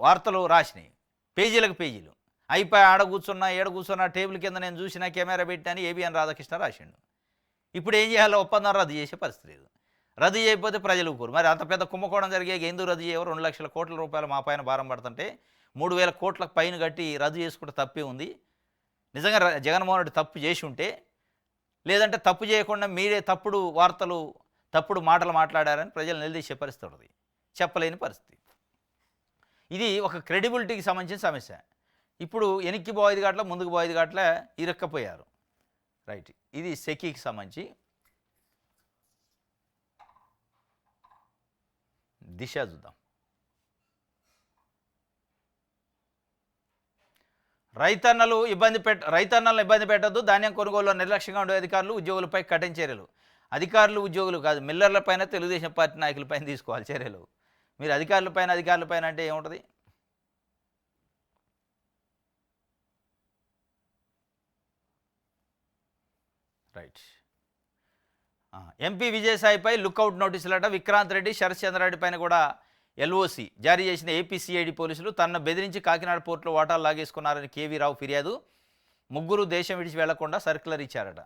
[SPEAKER 1] వార్తలు రాసినాయి, పేజీలకు పేజీలు. అయిపోయి ఆడ కూర్చున్నా టేబుల్ కింద నేను చూసిన కెమెరా పెట్టాను ఏబిఎన్ రాధాకృష్ణ రాసిండు. ఇప్పుడు ఏం చేయాలో ఒప్పందం రద్దు చేసే పరిస్థితి లేదు. రద్దు చేయకపోతే ప్రజలు ఊరు. మరి అంత పెద్ద కుంభకోణం జరిగే ఎందుకు రద్దు చేయవు? 2 లక్షల కోట్ల రూపాయలు మా పైన భారం పడుతుంటే 3,000 కోట్లకు పైన కట్టి రద్దు చేసుకుంటే తప్పే ఉంది. నిజంగా జగన్మోహన్ రెడ్డి తప్పు చేసి ఉంటే, లేదంటే తప్పు చేయకుండా మీరే తప్పుడు వార్తలు తప్పుడు మాటలు మాట్లాడారని ప్రజలు నిలదీసే పరిస్థితి ఉంటుంది, చెప్పలేని పరిస్థితి. ఇది ఒక క్రెడిబిలిటీకి సంబంధించిన సమస్య. ఇప్పుడు వెనక్కి పోయేది కాట్ల ముందుకు పోయేది కాట్ల ఇరక్కపోయారు. రైట్, ఇది సెకీకి సంబంధించి. దిశ చూద్దాం. రైతన్నలను ఇబ్బంది పెట్టద్దు, ధాన్యం కొనుగోలులో నిర్లక్ష్యంగా ఉండే అధికారులు ఉద్యోగులపై కఠిన చర్యలు. అధికారులు ఉద్యోగులు కాదు, మిల్లర్లపైన తెలుగుదేశం పార్టీ నాయకులపైన తీసుకోవాలి చర్యలు. మీరు అధికారులపైన అంటే ఏముంటుంది? రైట్, ఎంపీ విజయసాయిపై లుక్అవుట్ నోటీసులట. విక్రాంత్ రెడ్డి, శరత్ చంద్రారెడ్డి పైన కూడా ఎల్ఓసి జారీ చేసిన ఏపీసీఐడి పోలీసులు తనను బెదిరించి కాకినాడ పోర్టులో వాటాలు లాగేసుకున్నారని కేవీ రావు ఫిర్యాదు. ముగ్గురు దేశం విడిచి వెళ్లకుండా సర్క్యులర్ ఇచ్చారట.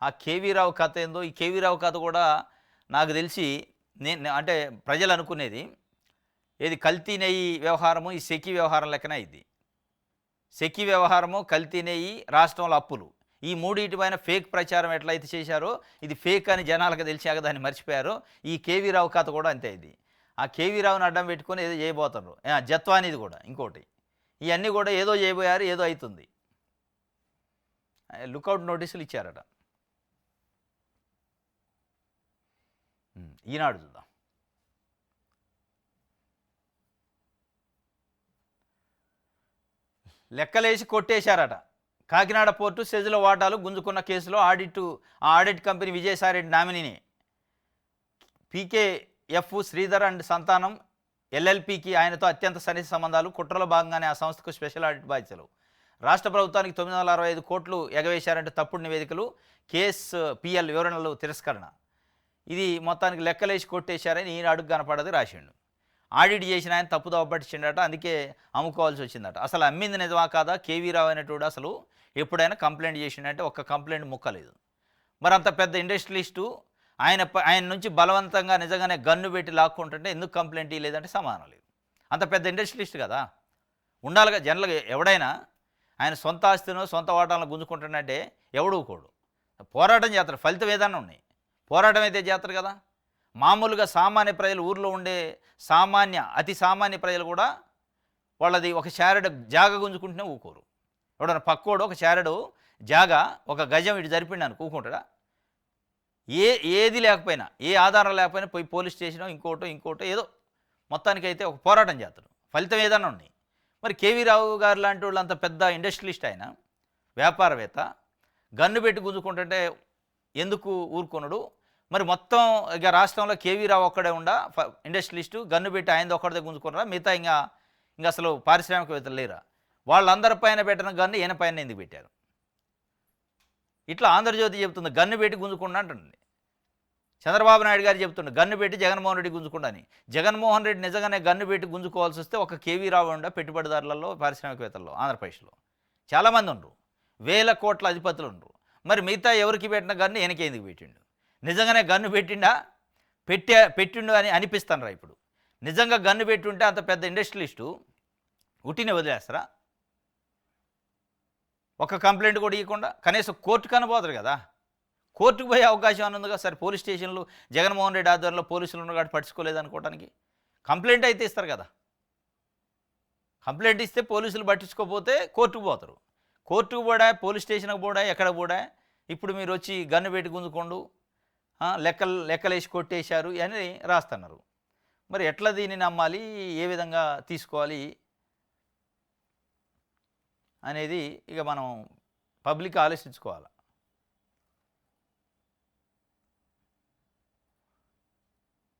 [SPEAKER 1] ఆ కేవీ రావు కథ ఏందో, ఈ కేవీ రావు కథ కూడా నాకు తెలిసి అంటే ప్రజలు అనుకునేది ఏది కల్తీ నెయ్యి వ్యవహారము ఈ సెకి వ్యవహారం లెక్కనే ఇది. సెకి వ్యవహారము, కల్తీ నెయ్యి, రాష్ట్రంలో అప్పులు, ఈ మూడింటి పైన ఫేక్ ప్రచారం ఎట్లయితే చేశారో ఇది ఫేక్ అని జనాలకు తెలిసాక దాన్ని మర్చిపోయారో ఈ కేవీ రావు కథ కూడా అంతే. ఇది ఆ కేవీ రావుని అడ్డం పెట్టుకొని ఏదో చేయబోతున్నారు. జత్వానిది కూడా ఇంకోటి, ఇవన్నీ కూడా ఏదో చేయబోయారు, ఏదో అవుతుంది. లుకౌట్ నోటీసులు ఇచ్చారట. ఈనాడు చూద్దాం. లెక్కలేసి కొట్టేశారట. కాకినాడ పోర్టు సెజుల వాటాలు గుంజుకున్న కేసులో ఆడిట్ కంపెనీ విజయసాయిరెడ్డి నామినీని పీకేఎఫ్ శ్రీధర్ అండ్ సంతానం ఎల్ఎల్పికి ఆయనతో అత్యంత సన్నిహిత సంబంధాలు, కుట్రలో భాగంగానే ఆ సంస్థకు స్పెషల్ ఆడిట్ బాధ్యతలు. రాష్ట్ర ప్రభుత్వానికి 965 కోట్లు ఎగవేశారంటే తప్పుడు నివేదికలు, కేఎస్పిఎల్ వివరణలు తిరస్కరణ. ఇది మొత్తానికి లెక్కలేసి కొట్టేశారని ఈనాడుకు కనపడది రాసిండు. ఆడిట్ చేసిన ఆయన తప్పుదోవ పట్టించిండట, అందుకే అమ్ముకోవాల్సి వచ్చిందట. అసలు అమ్మింది నిజమా కాదా? కేవీ రావు అనేటోడు అసలు ఎప్పుడైనా కంప్లైంట్ చేసిండంటే ఒక్క కంప్లైంట్ ముక్కలేదు. మరి అంత పెద్ద ఇండస్ట్రియలిస్టు ఆయన నుంచి బలవంతంగా నిజంగానే గన్ను పెట్టి లాక్కుంటుంటే ఎందుకు కంప్లైంట్ ఇవ్వలేదంటే సమానం లేదు. అంత పెద్ద ఇండస్ట్రియలిస్ట్ కదా, ఉండాలిగా. జనరల్గా ఎవడైనా ఆయన సొంత ఆస్తినో సొంత వాటాలను గుంజుకుంటాడంటే ఎవడు ఊకోడు, పోరాటం చేస్తారు. ఫలితం ఏదన్నా ఉన్నాయి, పోరాటం అయితే చేస్తారు కదా. మామూలుగా సామాన్య ప్రజలు, ఊర్లో ఉండే అతి సామాన్య ప్రజలు కూడా వాళ్ళది ఒక షారెడ్ జాగా గుంజుకుంటూనే ఊకోరు. ఎవడన్నా పక్కోడు ఒక షారెడు జాగా ఒక గజం ఇటు జరిపిండాను కూకుంటాడా? ఏది లేకపోయినా, ఏ ఆధారం లేకపోయినా పోయి పోలీస్ స్టేషనో ఇంకోటో ఏదో మొత్తానికైతే ఒక పోరాటం చేస్తారు. ఫలితం ఏదన్నా ఉన్నాయి. మరి కేవీ రావు గారు లాంటి వాళ్ళు అంత పెద్ద ఇండస్ట్రియలిస్ట్, ఆయన వ్యాపారవేత్త, గన్ను పెట్టి గుంజుకుంటుంటే ఎందుకు ఊరుకున్నాడు? మరి మొత్తం ఇక రాష్ట్రంలో కేవీ రావు ఒక్కడే ఇండస్ట్రియలిస్టు, గన్ను పెట్టి ఆయన ఒక్కడే గుంజుకున్నారా? మిగతా ఇంకా అసలు పారిశ్రామికవేత్తలు లేరా? వాళ్ళందరి పైన పెట్టిన గన్ను ఈయన పైన ఎందుకు పెట్టారు? ఇట్లా ఆంధ్రజ్యోతి చెప్తుంది గన్ను పెట్టి గుంజుకుండా అంటుంది. చంద్రబాబు నాయుడు గారు చెప్తుండే గన్ను పెట్టి జగన్మోహన్ రెడ్డి గుంజుకుండా అని. జగన్మోహన్ రెడ్డి నిజంగానే గన్ను పెట్టి గుంజుకోవాల్సి వస్తే ఒక కేవీ రావు పెట్టుబడిదారులలో, పారిశ్రామికవేత్తల్లో ఆంధ్రప్రదేశ్లో చాలామంది ఉండరు, వేల కోట్ల అధిపతులు ఉండరు. మరి మిగతా ఎవరికి పెట్టిన గన్ను ఈయనకి ఎందుకు పెట్టిండు? నిజంగానే గన్ను పెట్టిండు అని అనిపిస్తానరా? ఇప్పుడు నిజంగా గన్ను పెట్టి ఉంటే అంత పెద్ద ఇండస్ట్రియలిస్టు ఉట్టిని వదిలేస్తారా? ఒక కంప్లైంట్ కూడా ఇవ్వకుండా కనీసం కోర్టు కనబోతారు కదా. కోర్టుకు పోయే అవకాశం అని ఉందిగా. సరే పోలీస్ స్టేషన్లు జగన్మోహన్ రెడ్డి ఆధ్వర్యంలో పోలీసులు ఉన్న కాబట్టి పట్టించుకోలేదు అనుకోవడానికి కంప్లైంట్ అయితే ఇస్తారు కదా. కంప్లైంట్ ఇస్తే పోలీసులు పట్టించుకోకపోతే కోర్టుకు పోతారు. కోర్టుకు పోడా, పోలీస్ స్టేషన్కి పోడా, ఎక్కడ పోడా. ఇప్పుడు మీరు వచ్చి గన్ను పెట్టి గుంజుకోండు, లెక్కలేసి కొట్టేశారు అని రాస్తున్నారు. మరి ఎట్లా దీన్ని నమ్మాలి, ఏ విధంగా తీసుకోవాలి అనేది ఇక మనం పబ్లిక్ ఆలోచించుకోవాలి.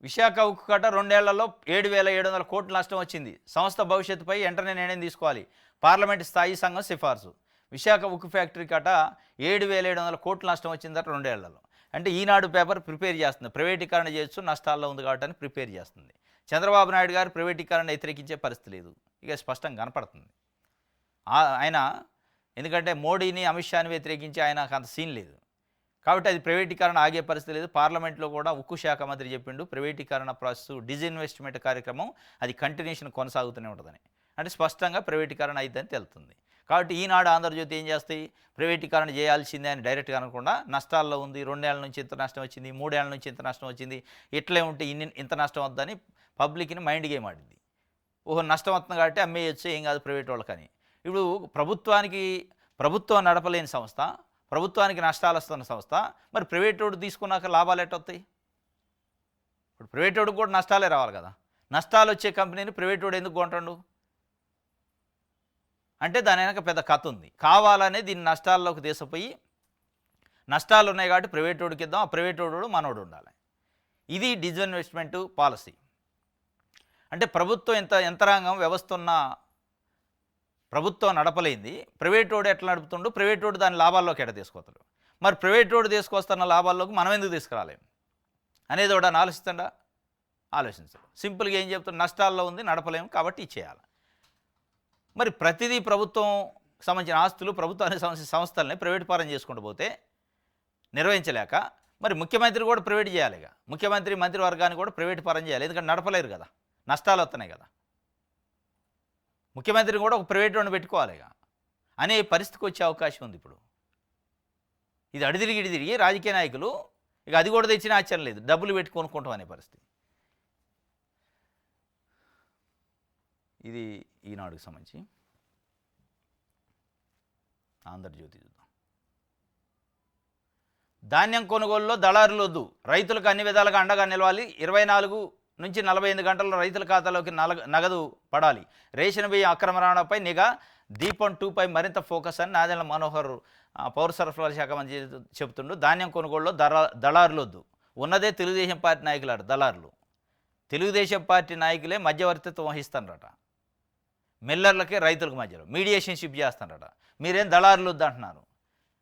[SPEAKER 1] విశాఖ ఉక్కు కట్ట 2 ఏళ్లలో 7,700 కోట్ల నష్టం వచ్చింది. సంస్థ భవిష్యత్తుపై వెంటనే నిర్ణయం తీసుకోవాలి. పార్లమెంటు స్థాయి సంఘం సిఫార్సు. విశాఖ ఉక్కు ఫ్యాక్టరీ కట్ట 7,700 కోట్ల నష్టం వచ్చిందట 2 ఏళ్లలో. అంటే ఈనాడు పేపర్ ప్రిపేర్ చేస్తుంది. ప్రైవేటీకరణ చేయొచ్చు, నష్టాల్లో ఉంది కాబట్టి ప్రిపేర్ చేస్తుంది. చంద్రబాబు నాయుడు గారు ప్రైవేటీకరణ వ్యతిరేకించే పరిస్థితి లేదు, ఇక స్పష్టంగా కనపడుతుంది. ఆయన ఎందుకంటే మోడీని, అమిత్ షాని వ్యతిరేకించి ఆయనకు అంత సీన్ లేదు కాబట్టి అది ప్రైవేటీకరణ ఆగే పరిస్థితి లేదు. పార్లమెంట్లో కూడా ఉక్కు శాఖ మంత్రి చెప్పిండు ప్రైవేటీకరణ ప్రాసెస్, డిజిన్వెస్ట్మెంట్ కార్యక్రమం అది కంటిన్యూషన్ కొనసాగుతూనే ఉంటుందని. అంటే స్పష్టంగా ప్రైవేటీకరణ అయిద్దని తెలుస్తుంది. కాబట్టి ఈనాడు, ఆంధ్రజ్యోతి ఏం చేస్తాయి, ప్రైవేటీకరణ చేయాల్సిందే అని డైరెక్ట్గా అనకుండా నష్టాల్లో ఉంది, 2 ఏళ్ల నుంచి ఇంత నష్టం వచ్చింది, 3 ఏళ్ల నుంచి ఇంత నష్టం వచ్చింది, ఇట్లే ఉంటే ఇంత నష్టం వద్దని పబ్లిక్ని మైండ్ గేమ్ ఆడింది. ఓహో నష్టం వస్తుంది కాబట్టి అమ్మేయచ్చు, ఏం కాదు ప్రైవేట్ వాళ్ళకని. ఇప్పుడు ప్రభుత్వం నడపలేని సంస్థ, ప్రభుత్వానికి నష్టాలు వస్తున్న సంస్థ, మరి ప్రైవేట్ వాడు తీసుకున్నాక లాభాలు ఎట్టొస్తాయి? ఇప్పుడు ప్రైవేట్ వాడికి కూడా నష్టాలే రావాలి కదా. నష్టాలు వచ్చే కంపెనీని ప్రైవేట్ వాడు ఎందుకు కొంటాడు అంటే దాని వెనక పెద్ద కథ ఉంది. కావాలనే దీన్ని నష్టాల్లోకి తీసుకుపోయి, నష్టాలు ఉన్నాయి కాబట్టి ప్రైవేట్ వాడికి ఇద్దాం, ఆ ప్రైవేట్ వాడు మనోడు ఉండాలి. ఇది డిజిన్వెస్ట్మెంట్ పాలసీ. అంటే ప్రభుత్వం యంత్రాంగం వ్యవస్థ ఉన్న ప్రభుత్వం నడపలేంది, ప్రైవేట్ వాడు ఎట్లా నడుపుతుండో, ప్రైవేట్ వాడు దాని లాభాల్లోకి ఎట్లా తీసుకొస్తాడు. మరి ప్రైవేట్ వాడు తీసుకొస్తున్న లాభాల్లోకి మనం ఎందుకు తీసుకురాలేము అనేది కూడా ఆలోచించడు. సింపుల్గా ఏం చెప్తాడు, నష్టాల్లో ఉంది, నడపలేము కాబట్టి ఇచ్చేయాలి. మరి ప్రతిదీ ప్రభుత్వం సంబంధించిన ఆస్తులు ప్రభుత్వానికి సంబంధించిన సంస్థలని ప్రైవేట్ పరం చేసుకుంటూ పోతే నిర్వహించలేక మరి ముఖ్యమంత్రి కూడా ప్రైవేట్ చేయాలిగా, ముఖ్యమంత్రి మంత్రివర్గాన్ని కూడా ప్రైవేట్ పరం చేయాలి, ఎందుకంటే నడపలేరు కదా, నష్టాలు వస్తున్నాయి కదా, ముఖ్యమంత్రిని కూడా ఒక ప్రైవేట్ వాడిని పెట్టుకోవాలిగా అనే పరిస్థితికి వచ్చే అవకాశం ఉంది. ఇప్పుడు ఇది అడిదిరిగి ఇడిదిరిగి రాజకీయ నాయకులు ఇక అది కూడా తెచ్చిన ఆశ్చర్యం లేదు, డబ్బులు పెట్టి కొనుక్కుంటాం అనే పరిస్థితి. ఇది ఈనాడుకు సంబంధించి. ఆంధ్రజ్యోతి చూద్దాం. ధాన్యం కొనుగోలులో దళారులు వద్దు, రైతులకు అన్ని విధాలుగా అండగా నిలవాలి, 24 నుంచి 48 గంటల్లో రైతుల ఖాతాలోకి నగదు పడాలి, రేషన్ బియ్యం అక్రమ రవాణాపై నిఘా, దీపం 2పై మరింత ఫోకస్ అని నాదెండ్ల మనోహర్ పౌర సరఫరాల శాఖ మంత్రి చెబుతుండు. ధాన్యం కొనుగోలులో దళారులు వద్దు, ఉన్నదే తెలుగుదేశం పార్టీ నాయకులాడు దళారులు, తెలుగుదేశం పార్టీ నాయకులే మధ్యవర్తిత్వం వహిస్తారట, మిల్లర్లకే రైతులకు మధ్యలో మీడియేషన్షిప్ చేస్తారట, మీరేం దళారులు వద్దు అంటున్నారు.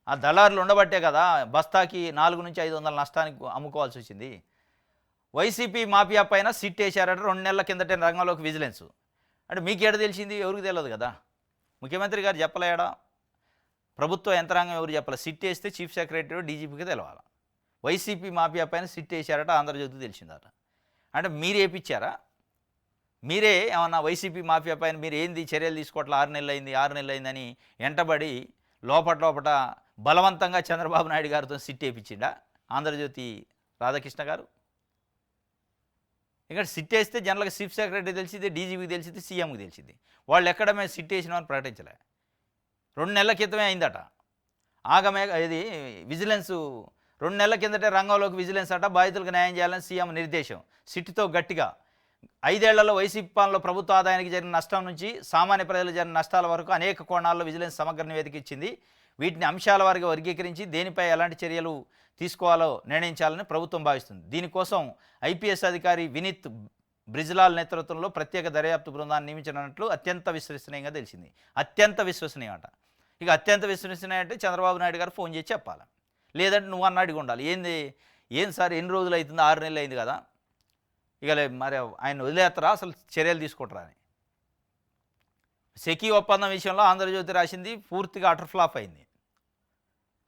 [SPEAKER 1] ఆ దళారులు ఉండబట్టే కదా బస్తాకి 400 నుంచి 500 నష్టానికి అమ్ముకోవాల్సి వచ్చింది. వైసీపీ మాఫియా పైన సిట్ వేశారట 2 నెలల కిందటే రంగంలోకి విజిలెన్స్. అంటే మీకేడ తెలిసింది, ఎవరికి తెలియదు కదా, ముఖ్యమంత్రి గారు చెప్పలేడా, ప్రభుత్వ యంత్రాంగం ఎవరు చెప్పాలి, సిట్ వేస్తే చీఫ్ సెక్రటరీ డీజీపీకి తెలవాలి. వైసీపీ మాఫియా పైన సిట్ వేశారట, ఆంధ్రజ్యోతికి తెలిసిందట. అంటే మీరు వేయించారా, మీరే ఏమన్నా వైసీపీ మాఫియా పైన మీరు ఏంది చర్యలు తీసుకోవట్లే, 6 నెలలు అయిందని వెంటబడి లోపట బలవంతంగా చంద్రబాబు నాయుడు గారితో సిట్ వేయించిండా ఆంధ్రజ్యోతి రాధాకృష్ణ గారు. ఇక్కడ సిట్ వేస్తే జనరల్గా చీఫ్ సెక్రటరీ తెలిసింది, డీజీపీకి తెలిసింది, సీఎంకి తెలిసింది, వాళ్ళు ఎక్కడ మేము సిట్ వేసినామని ప్రకటించలే. 2 నెలల క్రితమే అయిందట ఆగమే, ఇది విజిలెన్స్ 2 నెలల కిందటే రంగంలోకి విజిలెన్స్ అట, బాధితులకు న్యాయం చేయాలని సీఎం నిర్దేశం, సిట్తో గట్టిగా 5 ఏళ్లలో వైసీపీ పాలనలో ప్రభుత్వ ఆదాయానికి జరిగిన నష్టం నుంచి సామాన్య ప్రజలకు జరిగిన నష్టాల వరకు అనేక కోణాల్లో విజిలెన్స్ సమగ్ర నివేదిక ఇచ్చింది, వీటిని అంశాల వారిగా వర్గీకరించి దేనిపై ఎలాంటి చర్యలు తీసుకోవాలో నిర్ణయించాలని ప్రభుత్వం భావిస్తుంది. దీనికోసం ఐపీఎస్ అధికారి వినీత్ బ్రిజ్లాల్ నేతృత్వంలో ప్రత్యేక దర్యాప్తు బృందాన్ని నియమించినట్లు అత్యంత విశ్వసనీయంగా తెలిసింది. అత్యంత విశ్వసనీయం అట. ఇక అత్యంత విశ్వసనీయం అంటే చంద్రబాబు నాయుడు గారు ఫోన్ చేసి చెప్పాలి, లేదంటే నువ్వు అన్న అడిగి ఉండాలి. ఏం సార్ ఎన్ని రోజులు అవుతుంది, 6 నెలలు అయింది కదా, ఇక మరి ఆయన వదిలేస్తారా, అసలు చర్యలు తీసుకుంటారా అని. సెకీ ఒప్పందం విషయంలో ఆంధ్రజ్యోతి రాసింది పూర్తిగా అటర్ ఫ్లాప్ అయింది,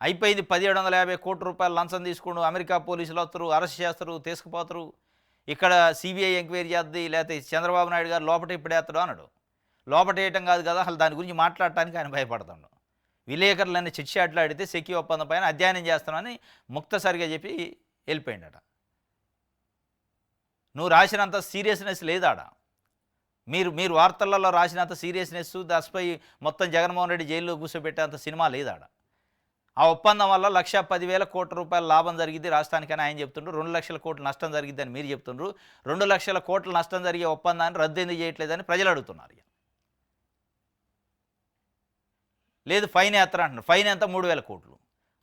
[SPEAKER 1] అయిపోయింది. 1750 కోట్ల రూపాయలు లంచం తీసుకుంటూ అమెరికా పోలీసులు వస్తారు, అరెస్ట్ చేస్తారు, తీసుకుపోతారు, ఇక్కడ సిబిఐ ఎంక్వైరీ చేద్ది, లేకపోతే చంద్రబాబు నాయుడు గారు లోపట ఇప్పుడేస్తాడు అన్నాడు. లోపట వేయటం కాదు కదా, అసలు దాని గురించి మాట్లాడటానికి ఆయన భయపడతాడు. విలేకరులన్నీ చిట్చాట్లాడితే సెకీ ఒప్పందం పైన అధ్యయనం చేస్తామని ముక్తసరిగా చెప్పి వెళ్ళిపోయిందట. నువ్వు రాసినంత సీరియస్నెస్ లేదాడ, మీరు వార్తలలో రాసినంత సీరియస్నెస్, దానిపై మొత్తం జగన్మోహన్ రెడ్డి జైల్లో కూర్చోబెట్టేంత సినిమా లేదాడ. ఆ ఒప్పందం వల్ల 1,10,000 కోట్ల రూపాయల లాభం జరిగింది రాష్ట్రానికని ఆయన చెప్తుండ్రు, 2 లక్షల కోట్ల నష్టం జరిగిద్దని మీరు చెప్తుండ్రు. 2 లక్షల కోట్ల నష్టం జరిగే ఒప్పందాన్ని రద్దు ఎందుకు చేయట్లేదని ప్రజలు అడుగుతున్నారు. లేదు ఫైన్ వేస్తారు అంటున్నారు, ఫైన్ ఎంత 3,000 కోట్లు,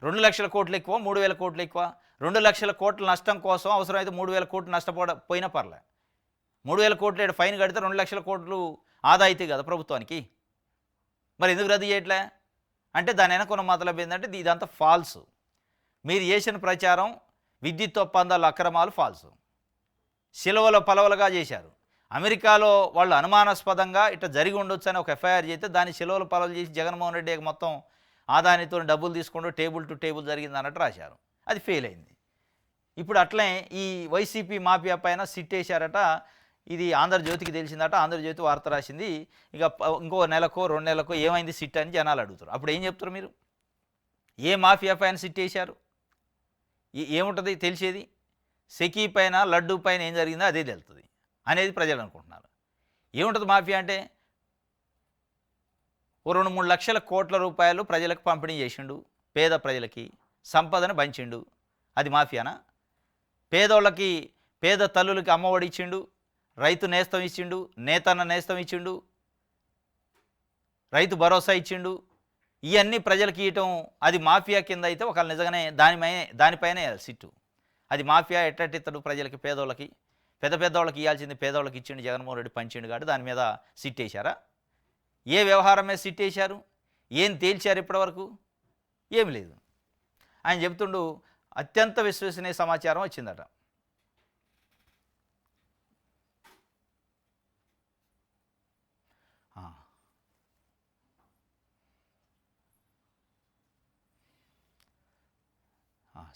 [SPEAKER 1] 2 లక్షల కోట్లు ఎక్కువ, 3,000 కోట్లు ఎక్కువ. 2 లక్షల కోట్ల నష్టం కోసం అవసరమైతే 3,000 కోట్లు నష్టపోయినా పర్లే, 3,000 కోట్లు ఫైన్ కడితే 2 లక్షల కోట్లు ఆదా అవుతాయి కదా ప్రభుత్వానికి, మరి ఎందుకు రద్దు చేయట్లే అంటే దాని వెనక ఉన్న మతలబ్ ఏంటంటే ఇదంతా ఫాల్స్. మీరు చేసిన ప్రచారం విద్యుత్ ఒప్పందాల అక్రమాలు ఫాల్స్, శిలవల పలవలుగా చేశారు. అమెరికాలో వాళ్ళు అనుమానాస్పదంగా ఇట్లా జరిగి ఉండొచ్చు అని ఒక ఎఫ్ఐఆర్ చేస్తే దాన్ని శిలవల పలవలు చేసి జగన్మోహన్ రెడ్డి మొత్తం ఆదానితో డబ్బులు తీసుకుంటూ టేబుల్ టు టేబుల్ జరిగింది అన్నట్టు రాశారు, అది ఫెయిల్ అయింది. ఇప్పుడు అట్లే ఈ వైసీపీ మాఫియా పైన సిట్ వేశారట, ఇది ఆంధ్రజ్యోతికి తెలిసిందట, ఆంధ్రజ్యోతి వార్త రాసింది. ఇక ఇంకో నెలకో 2 నెలలకో ఏమైంది సిట్ అని జనాలు అడుగుతారు. అప్పుడు ఏం చెప్తారు మీరు, ఏ మాఫియా పైన సిట్ వేశారు, ఏముంటుంది తెలిసేది, సెకీ పైన లడ్డూ పైన ఏం జరిగిందో అదే తెలుస్తుంది అనేది ప్రజలు అనుకుంటున్నారు. ఏముంటుంది మాఫియా అంటే, ఓ 2-3 లక్షల కోట్ల రూపాయలు ప్రజలకు పంపిణీ చేసిండు, పేద ప్రజలకి సంపదను పంచిండు, అది మాఫియానా? పేదోళ్ళకి పేద తల్లులకి అమ్మఒడి ఇచ్చిండు, రైతు నేస్తం ఇచ్చిండు, నేతన్న నేస్తం ఇచ్చిండు, రైతు భరోసా ఇచ్చిండు, ఇవన్నీ ప్రజలకి ఇవ్వటం అది మాఫియా కింద అయితే ఒకళ్ళు నిజంగానే దానిపైనే సిట్టు. అది మాఫియా ఎట్టటిత్తడు ప్రజలకి, పేదోళ్ళకి పెద్దోళ్ళకి ఇవ్వాల్సింది పేదోళ్ళకి ఇచ్చిండు జగన్మోహన్ రెడ్డి పంచిండు కాబట్టి దాని మీద సిట్ వేశారా? ఏ వ్యవహారం మీద సిట్ వేశారు, ఏం తేల్చారు ఇప్పటివరకు? ఏమి లేదు. ఆయన చెబుతుండు అత్యంత విశ్వసనీయ సమాచారం వచ్చిందట.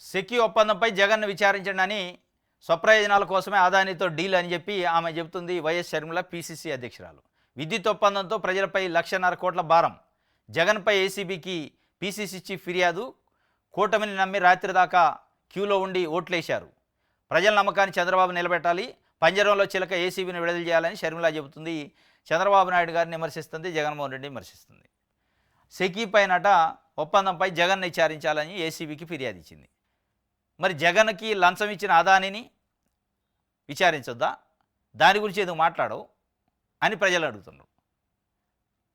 [SPEAKER 1] సెకీ ఒప్పందంపై జగన్ను విచారించండి అని స్వప్రయోజనాల కోసమే అదానితో డీల్ అని చెప్పి ఆమె చెబుతుంది వైఎస్ షర్మిల పిసిసి అధ్యక్షురాలు. విద్యుత్ ఒప్పందంతో ప్రజలపై 1,50,000 కోట్ల భారం. జగన్పై ఏసీబీకి పిసిసి చీఫ్ ఫిర్యాదు. కూటమిని నమ్మి రాత్రి దాకా క్యూలో ఉండి ఓట్లేశారు. ప్రజల నమ్మకాన్ని చంద్రబాబు నిలబెట్టాలి. పంజరంలో చిలక ఏసీబీని విడుదల చేయాలని షర్మిల చెబుతుంది. చంద్రబాబు నాయుడు గారిని విమర్శిస్తుంది, జగన్మోహన్ రెడ్డిని విమర్శిస్తుంది. సెకీ పైనట ఒప్పందంపై జగన్ విచారించాలని ఏసీబీకి ఫిర్యాదు ఇచ్చింది. మరి జగన్కి లంచం ఇచ్చిన అదానిని విచారించొద్దా? దాని గురించి ఎందుకు మాట్లాడవు అని ప్రజలు అడుగుతున్నారు.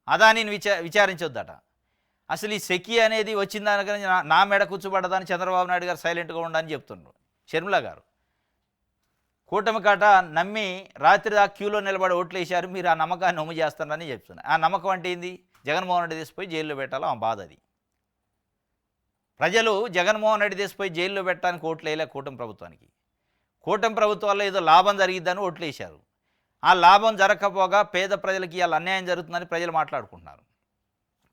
[SPEAKER 1] అదానిని విచారించొద్దట. అసలు ఈ సెకీ అనేది వచ్చిందని నా మెడ కూర్చోబడ్డదని చంద్రబాబు నాయుడు గారు సైలెంట్గా ఉండని చెప్తున్నారు షర్మిల గారు. కూటమి కాట నమ్మి రాత్రి దాకా క్యూలో నిలబడి ఓట్లు వేశారు, మీరు ఆ నమ్మకాన్ని నమ్ము చేస్తున్నారని చెప్తున్నారు. ఆ నమ్మకం అంటే ఏంది? జగన్మోహన్ రెడ్డి తీసిపోయి జైల్లో పెట్టాలో ఆ బాధ అది. ప్రజలు జగన్మోహన్ రెడ్డి తీసిపోయి జైల్లో పెట్టడానికి ఓట్లు వేయలే కూటమి ప్రభుత్వానికి. కూటమి ప్రభుత్వాల్లో ఏదో లాభం జరిగిద్దని ఓట్లు వేశారు. ఆ లాభం జరగకపోగా పేద ప్రజలకి ఇవాళ అన్యాయం జరుగుతుందని ప్రజలు మాట్లాడుకుంటున్నారు.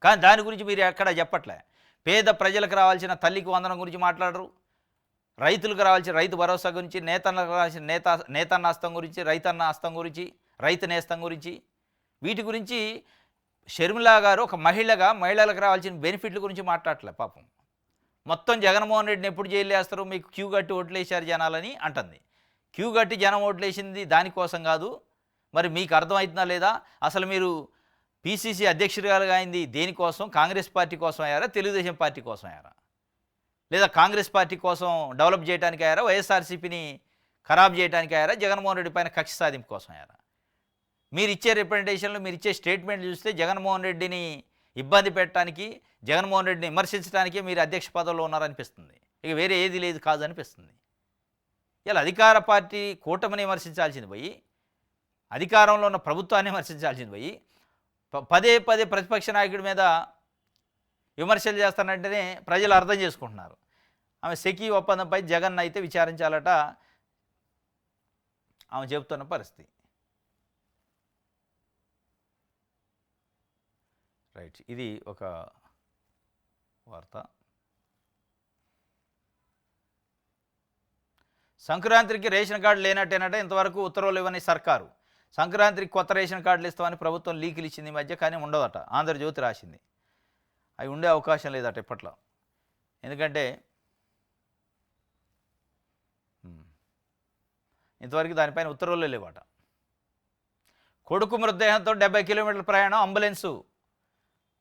[SPEAKER 1] కానీ దాని గురించి మీరు ఎక్కడ చెప్పట్లే. పేద ప్రజలకు రావాల్సిన తల్లికి వందనం గురించి మాట్లాడరు, రైతులకు రావాల్సిన రైతు భరోసా గురించి, నేతన్నకు రావాల్సిన నేతన్న హస్తం గురించి, రైతన్న హస్తం గురించి, రైతు నేస్తం గురించి, వీటి గురించి షర్మిల గారు ఒక మహిళగా మహిళలకు రావాల్సిన బెనిఫిట్ల గురించి మాట్లాడలే. పాపం మొత్తం జగన్మోహన్ రెడ్డిని ఎప్పుడు జైలు వేస్తారు, మీకు క్యూ కట్టి ఓట్లేశారు జనాలని అంటుంది. క్యూ కట్టి జనం ఓట్లేసింది దానికోసం కాదు. మరి మీకు అర్థమవుతుందా లేదా? అసలు మీరు పిసిసి అధ్యక్షురాలుగా అయింది దేనికోసం? కాంగ్రెస్ పార్టీ కోసం అయ్యారా, తెలుగుదేశం పార్టీ కోసం అయ్యారా, లేదా కాంగ్రెస్ పార్టీ కోసం డెవలప్ చేయడానికి అయ్యారా, వైఎస్ఆర్సీపీని ఖరాబ్ చేయడానికి అయ్యారా, జగన్మోహన్ రెడ్డి పైన కక్ష సాధింపు కోసం అయ్యారా? మీరు ఇచ్చే రిప్రజెంటేషన్లు, మీరు ఇచ్చే స్టేట్మెంట్ చూస్తే జగన్మోహన్ రెడ్డిని ఇబ్బంది పెట్టడానికి, జగన్మోహన్ రెడ్డిని విమర్శించడానికే మీరు అధ్యక్ష పదవిలో ఉన్నారనిపిస్తుంది. ఇక వేరే ఏది లేదు కాదు అనిపిస్తుంది. ఇలా అధికార పార్టీ కూటమిని విమర్శించాల్సింది పోయి, అధికారంలో ఉన్న ప్రభుత్వాన్ని విమర్శించాల్సింది పోయి, పదే పదే ప్రతిపక్ష నాయకుడి మీద విమర్శలు చేస్తానంటేనే ప్రజలు అర్థం చేసుకుంటున్నారు. ఆమె సెకీ ఒప్పందంపై జగన్ అయితే విచారించాలట ఆమె చెబుతున్న పరిస్థితి. రైట్, ఇది ఒక వార్త. సంక్రాంతికి రేషన్ కార్డు లేనట్టేనట. ఇంతవరకు ఉత్తర్వులు ఇవ్వని సర్కారు. సంక్రాంతికి కొత్త రేషన్ కార్డులు ఇస్తామని ప్రభుత్వం లీకులు ఇచ్చింది ఈ మధ్య, కానీ ఉండదట. ఆంధ్రజ్యోతి రాసింది అవి ఉండే అవకాశం లేదట ఇప్పట్లో. ఎందుకంటే ఇంతవరకు దానిపైన ఉత్తర్వులు లేవట. కొడుకు మృతదేహంతో 70 కిలోమీటర్ల ప్రయాణం, అంబులెన్సు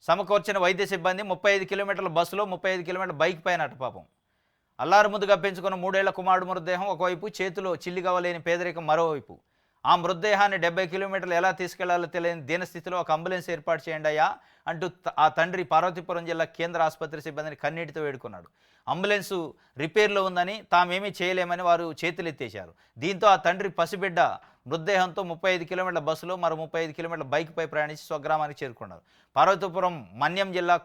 [SPEAKER 1] సమకూర్చిన వైద్య సిబ్బంది, 35 కిలోమీటర్ల బస్సులో 35 కిలోమీటర్ల బైక్ పైన అట. పాపం అల్లారు ముద్దుగా పెంచుకున్న 3 ఏళ్ల కుమారుడు మృతదేహం ఒకవైపు, చేతిలో చిల్లిగవ్వలేని పేదరికం మరోవైపు. ఆ మృతదేహాన్ని 70 కిలోమీటర్లు ఎలా తీసుకెళ్లాలో తెలియని దీనస్థితిలో ఒక అంబులెన్స్ ఏర్పాటు చేయండి అయ్యా అంటూ ఆ తండ్రి పార్వతీపురం జిల్లా కేంద్ర ఆసుపత్రి సిబ్బందిని కన్నీటితో వేడుకున్నాడు. అంబులెన్సు రిపేర్లో ఉందని, తామేమీ చేయలేమని వారు చేతులెత్తేశారు. దీంతో ఆ తండ్రి పసిబిడ్డ మృతదేహంతో 35 కిలోమీటర్ల బస్సులో మరో 35 కిలోమీటర్ల బైక్పై ప్రయాణించి స్వగ్రామానికి చేరుకున్నారు. పార్వతీపురం మన్యం జిల్లా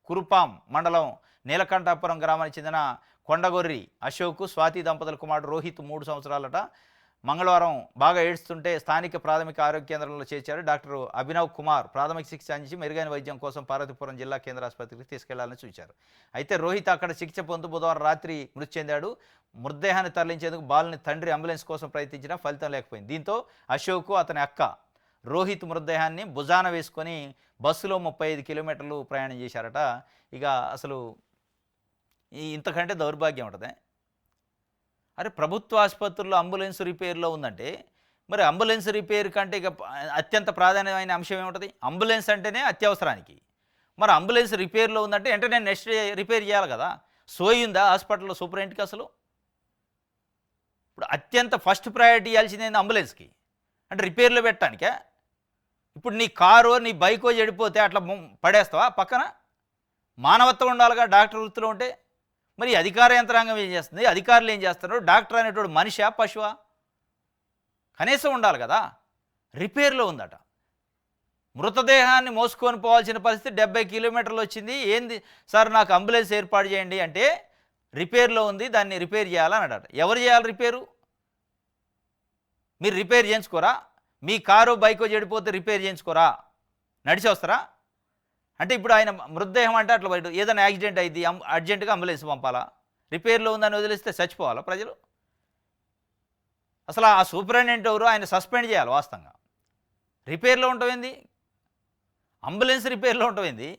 [SPEAKER 1] కురుపాం మండలం నీలకంఠాపురం గ్రామానికి చెందిన కొండగొర్రి అశోక్, స్వాతి దంపతుల కుమారుడు రోహిత్ 3 సంవత్సరాలట. మంగళవారం బాగా ఏడుస్తుంటే స్థానిక ప్రాథమిక ఆరోగ్య కేంద్రంలో చేర్చారు. డాక్టర్ అభినవ్ కుమార్ ప్రాథమిక చికిత్స అందించి మెరుగైన వైద్యం కోసం పార్వతీపురం జిల్లా కేంద్ర ఆసుపత్రికి తీసుకెళ్లాలని సూచించారు. అయితే రోహిత్ అక్కడ చికిత్స పొందుతూ బుధవారం రాత్రి మృతి చెందాడు. మృతదేహాన్ని తరలించేందుకు బాలుని తండ్రి అంబులెన్స్ కోసం ప్రయత్నించినా ఫలితం లేకపోయింది. దీంతో అశోక్, అతని అక్క రోహిత్ మృతదేహాన్ని భుజాన వేసుకొని బస్సులో 35 కిలోమీటర్లు ప్రయాణం చేశారట. ఇక అసలు ఇంతకంటే దౌర్భాగ్యం ఉంటుంది. అరే, ప్రభుత్వ ఆసుపత్రుల్లో అంబులెన్స్ రిపేర్లో ఉందంటే మరి అంబులెన్స్ రిపేర్ కంటే ఇక అత్యంత ప్రాధాన్యమైన అంశం ఏముంటుంది? అంబులెన్స్ అంటేనే అత్యవసరానికి. మరి అంబులెన్స్ రిపేర్లో ఉందంటే వెంటనే నెక్స్ట్ రిపేర్ చేయాలి కదా. సోయిందా హాస్పిటల్లో సూపరింటెండెంట్కి? అసలు ఇప్పుడు అత్యంత ఫస్ట్ ప్రయారిటీ ఇవ్వాల్సింది అంబులెన్స్కి, అంటే రిపేర్లో పెట్టడానికే. ఇప్పుడు నీ కారో నీ బైకో చెడిపోతే అట్లా పడేస్తావా పక్కన? మానవత్వం ఉండాలిగా డాక్టర్ వృత్తిలో ఉంటే. మరి అధికార యంత్రాంగం ఏం చేస్తుంది? అధికారులు ఏం చేస్తున్నారు? డాక్టర్ అనేటోడు మనిషా పశువా? కనీసం ఉండాలి కదా. రిపేర్లో ఉందట. మృతదేహాన్ని మోసుకొని పోవాల్సిన పరిస్థితి, 70 కిలోమీటర్లు వచ్చింది. ఏంది సార్, నాకు అంబులెన్స్ ఏర్పాటు చేయండి అంటే రిపేర్లో ఉంది, దాన్ని రిపేర్ చేయాలని అన్నాడు. ఎవరు చేయాలి రిపేరు? మీరు రిపేర్ చేయించుకోరా? మీ కారు బైకో చెడిపోతే రిపేర్ చేయించుకోరా? నడిచి వస్తారా? అంటే ఇప్పుడు ఆయన మృతదేహం అంటే అట్లా బయట ఏదైనా యాక్సిడెంట్ అయింది, అర్జెంటుగా అంబులెన్స్ పంపాలా? రిపేర్లో ఉందని వదిలేస్తే చచ్చిపోవాలా ప్రజలు? అసలు ఆ సూపరింటెండెంట్ ఎవరు? ఆయన సస్పెండ్ చేయాలి వాస్తవంగా. రిపేర్లో ఉండటమేంది? అంబులెన్స్ రిపేర్లో ఉండటమేంది?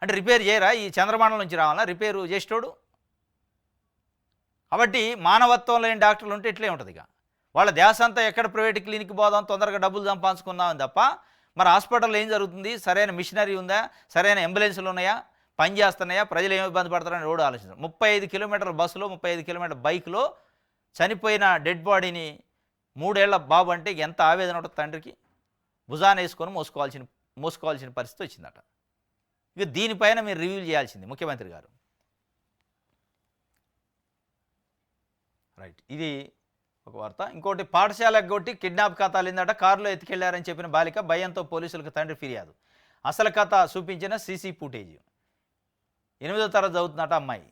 [SPEAKER 1] అంటే రిపేర్ చేయరా? ఈ చంద్రమండలం నుంచి రావాలా రిపేరు చేసేటోడు? కాబట్టి మానవత్వం లేని డాక్టర్లు ఉంటే ఇట్లే ఉంటుంది. ఇక వాళ్ళ ధ్యాస అంతా ఎక్కడ ప్రైవేట్ క్లినిక్ పోదాం, తొందరగా డబ్బులు సంపాదించుకుందామని తప్ప మరి హాస్పిటల్లో ఏం జరుగుతుంది? సరైన మిషనరీ ఉందా? సరైన అంబులెన్సులు ఉన్నాయా? పని చేస్తున్నాయా? ప్రజలు ఏమి ఇబ్బంది పడతారని రోడ్డు ఆలోచించారు. 35 కిలోమీటర్ల బస్సులో, 35 కిలోమీటర్ల బైక్లో చనిపోయిన డెడ్ బాడీని 3 ఏళ్ల బాబు అంటే ఎంత ఆవేదన ఉంటుంది తండ్రికి? భుజాన వేసుకొని మోసుకోవాల్సిన పరిస్థితి వచ్చిందట. ఇక దీనిపైన మీరు రివ్యూ చేయాల్సింది ముఖ్యమంత్రి గారు. రైట్, ఇది ఒక వార్త. ఇంకోటి, పాఠశాల ఎగ్గొట్టి కిడ్నాప్ కథ అలిందట, కారులో ఎత్తుకెళ్లారని చెప్పిన బాలిక భయంతో పోలీసులకు తండ్రి ఫిర్యాదు. అసలు కథ చూపించిన సీసీ ఫుటేజ్. 8వ తరగతి చదువుతున్నట అమ్మాయి.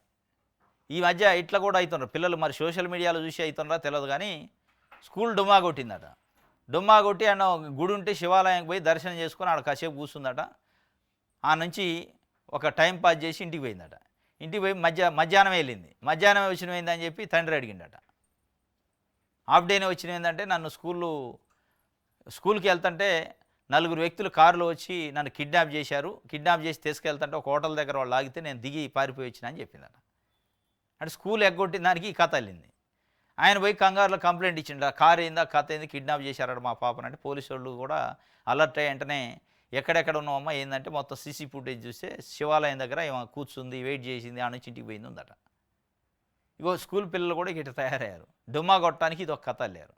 [SPEAKER 1] ఈ మధ్య ఇట్లా కూడా అవుతున్నారు పిల్లలు, మరి సోషల్ మీడియాలో చూసి అవుతున్నారా తెలియదు కానీ స్కూల్ డుమ్మా కొట్టిందట. డుమ్మా కొట్టి అన్న గుడి ఉంటే శివాలయానికి పోయి దర్శనం చేసుకొని ఆడ కాసేపు కూర్చుందట. ఆ నుంచి ఒక టైం పాస్ చేసి ఇంటికి పోయిందట. ఇంటికి పోయి మధ్యాహ్నం వెళ్ళింది. మధ్యాహ్నం వచ్చినమైందని చెప్పి తండ్రి అడిగిండట. హాఫ్ డేనే వచ్చినమైందంటే నన్ను స్కూల్కి వెళ్తుంటే 4 వ్యక్తులు కారులో వచ్చి నన్ను కిడ్నాప్ చేశారు. కిడ్నాప్ చేసి తీసుకెళ్తుంటే ఒక హోటల్ దగ్గర వాళ్ళు ఆగితే నేను దిగి పారిపోయి వచ్చినా అని చెప్పిందట. అంటే స్కూల్ ఎగ్గొట్టిన దానికి ఈ కథ వెళ్ళింది. ఆయన పోయి కంగారులో కంప్లైంట్ ఇచ్చిండు. కారు ఏందా, కథ ఏంది, కిడ్నాప్ చేశారట మా పాపనంటే పోలీసు వాళ్ళు కూడా అలర్ట్ అయ్యి వెంటనే ఎక్కడెక్కడ ఉన్నామమ్మా ఏంటంటే మొత్తం సీసీ ఫుటేజ్ చూస్తే శివాలయం దగ్గర ఏమో కూర్చుంది, వెయిట్ చేసింది, ఆ నుంచి ఇంటికి పోయింది ఉందట. ఇగో స్కూల్ పిల్లలు కూడా ఇట్లా తయారయ్యారు. డుమ్మా కొట్టడానికి ఇది ఒక కథ లేరు.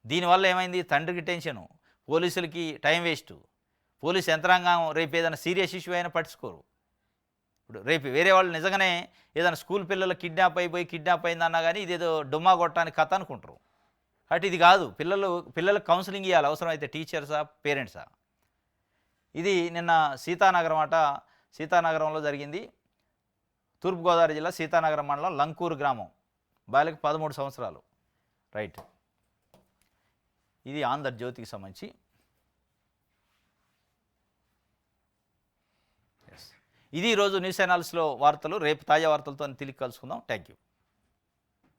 [SPEAKER 1] దీనివల్ల ఏమైంది? తండ్రికి టెన్షను, పోలీసులకి టైం వేస్టు. పోలీసు యంత్రాంగం రేపు ఏదైనా సీరియస్ ఇష్యూ అయినా పట్టించుకోరు. ఇప్పుడు రేపు వేరే వాళ్ళు నిజంగానే ఏదైనా స్కూల్ పిల్లలు కిడ్నాప్ అయిందన్నా కానీ ఇదేదో డుమ్మా కొట్టడానికి కథ అనుకుంటారు. కాబట్టి ఇది కాదు. పిల్లలకు కౌన్సిలింగ్ ఇవ్వాలి అవసరమైతే, టీచర్సా పేరెంట్సా. ఇది నిన్న సీతానగరంలో జరిగింది. తూర్పుగోదావరి జిల్లా సీతానగరం మండలం లంకూరు గ్రామం. బాలిక 13 సంవత్సరాలు. రైట్, ఇది ఆంధ్రజ్యోతికి సంబంధించి. ఇది ఈరోజు న్యూస్ అనాలిసిస్లో వార్తలు. రేపు తాజా వార్తలతో తిరిగి కలుసుకుందాం. Thank you.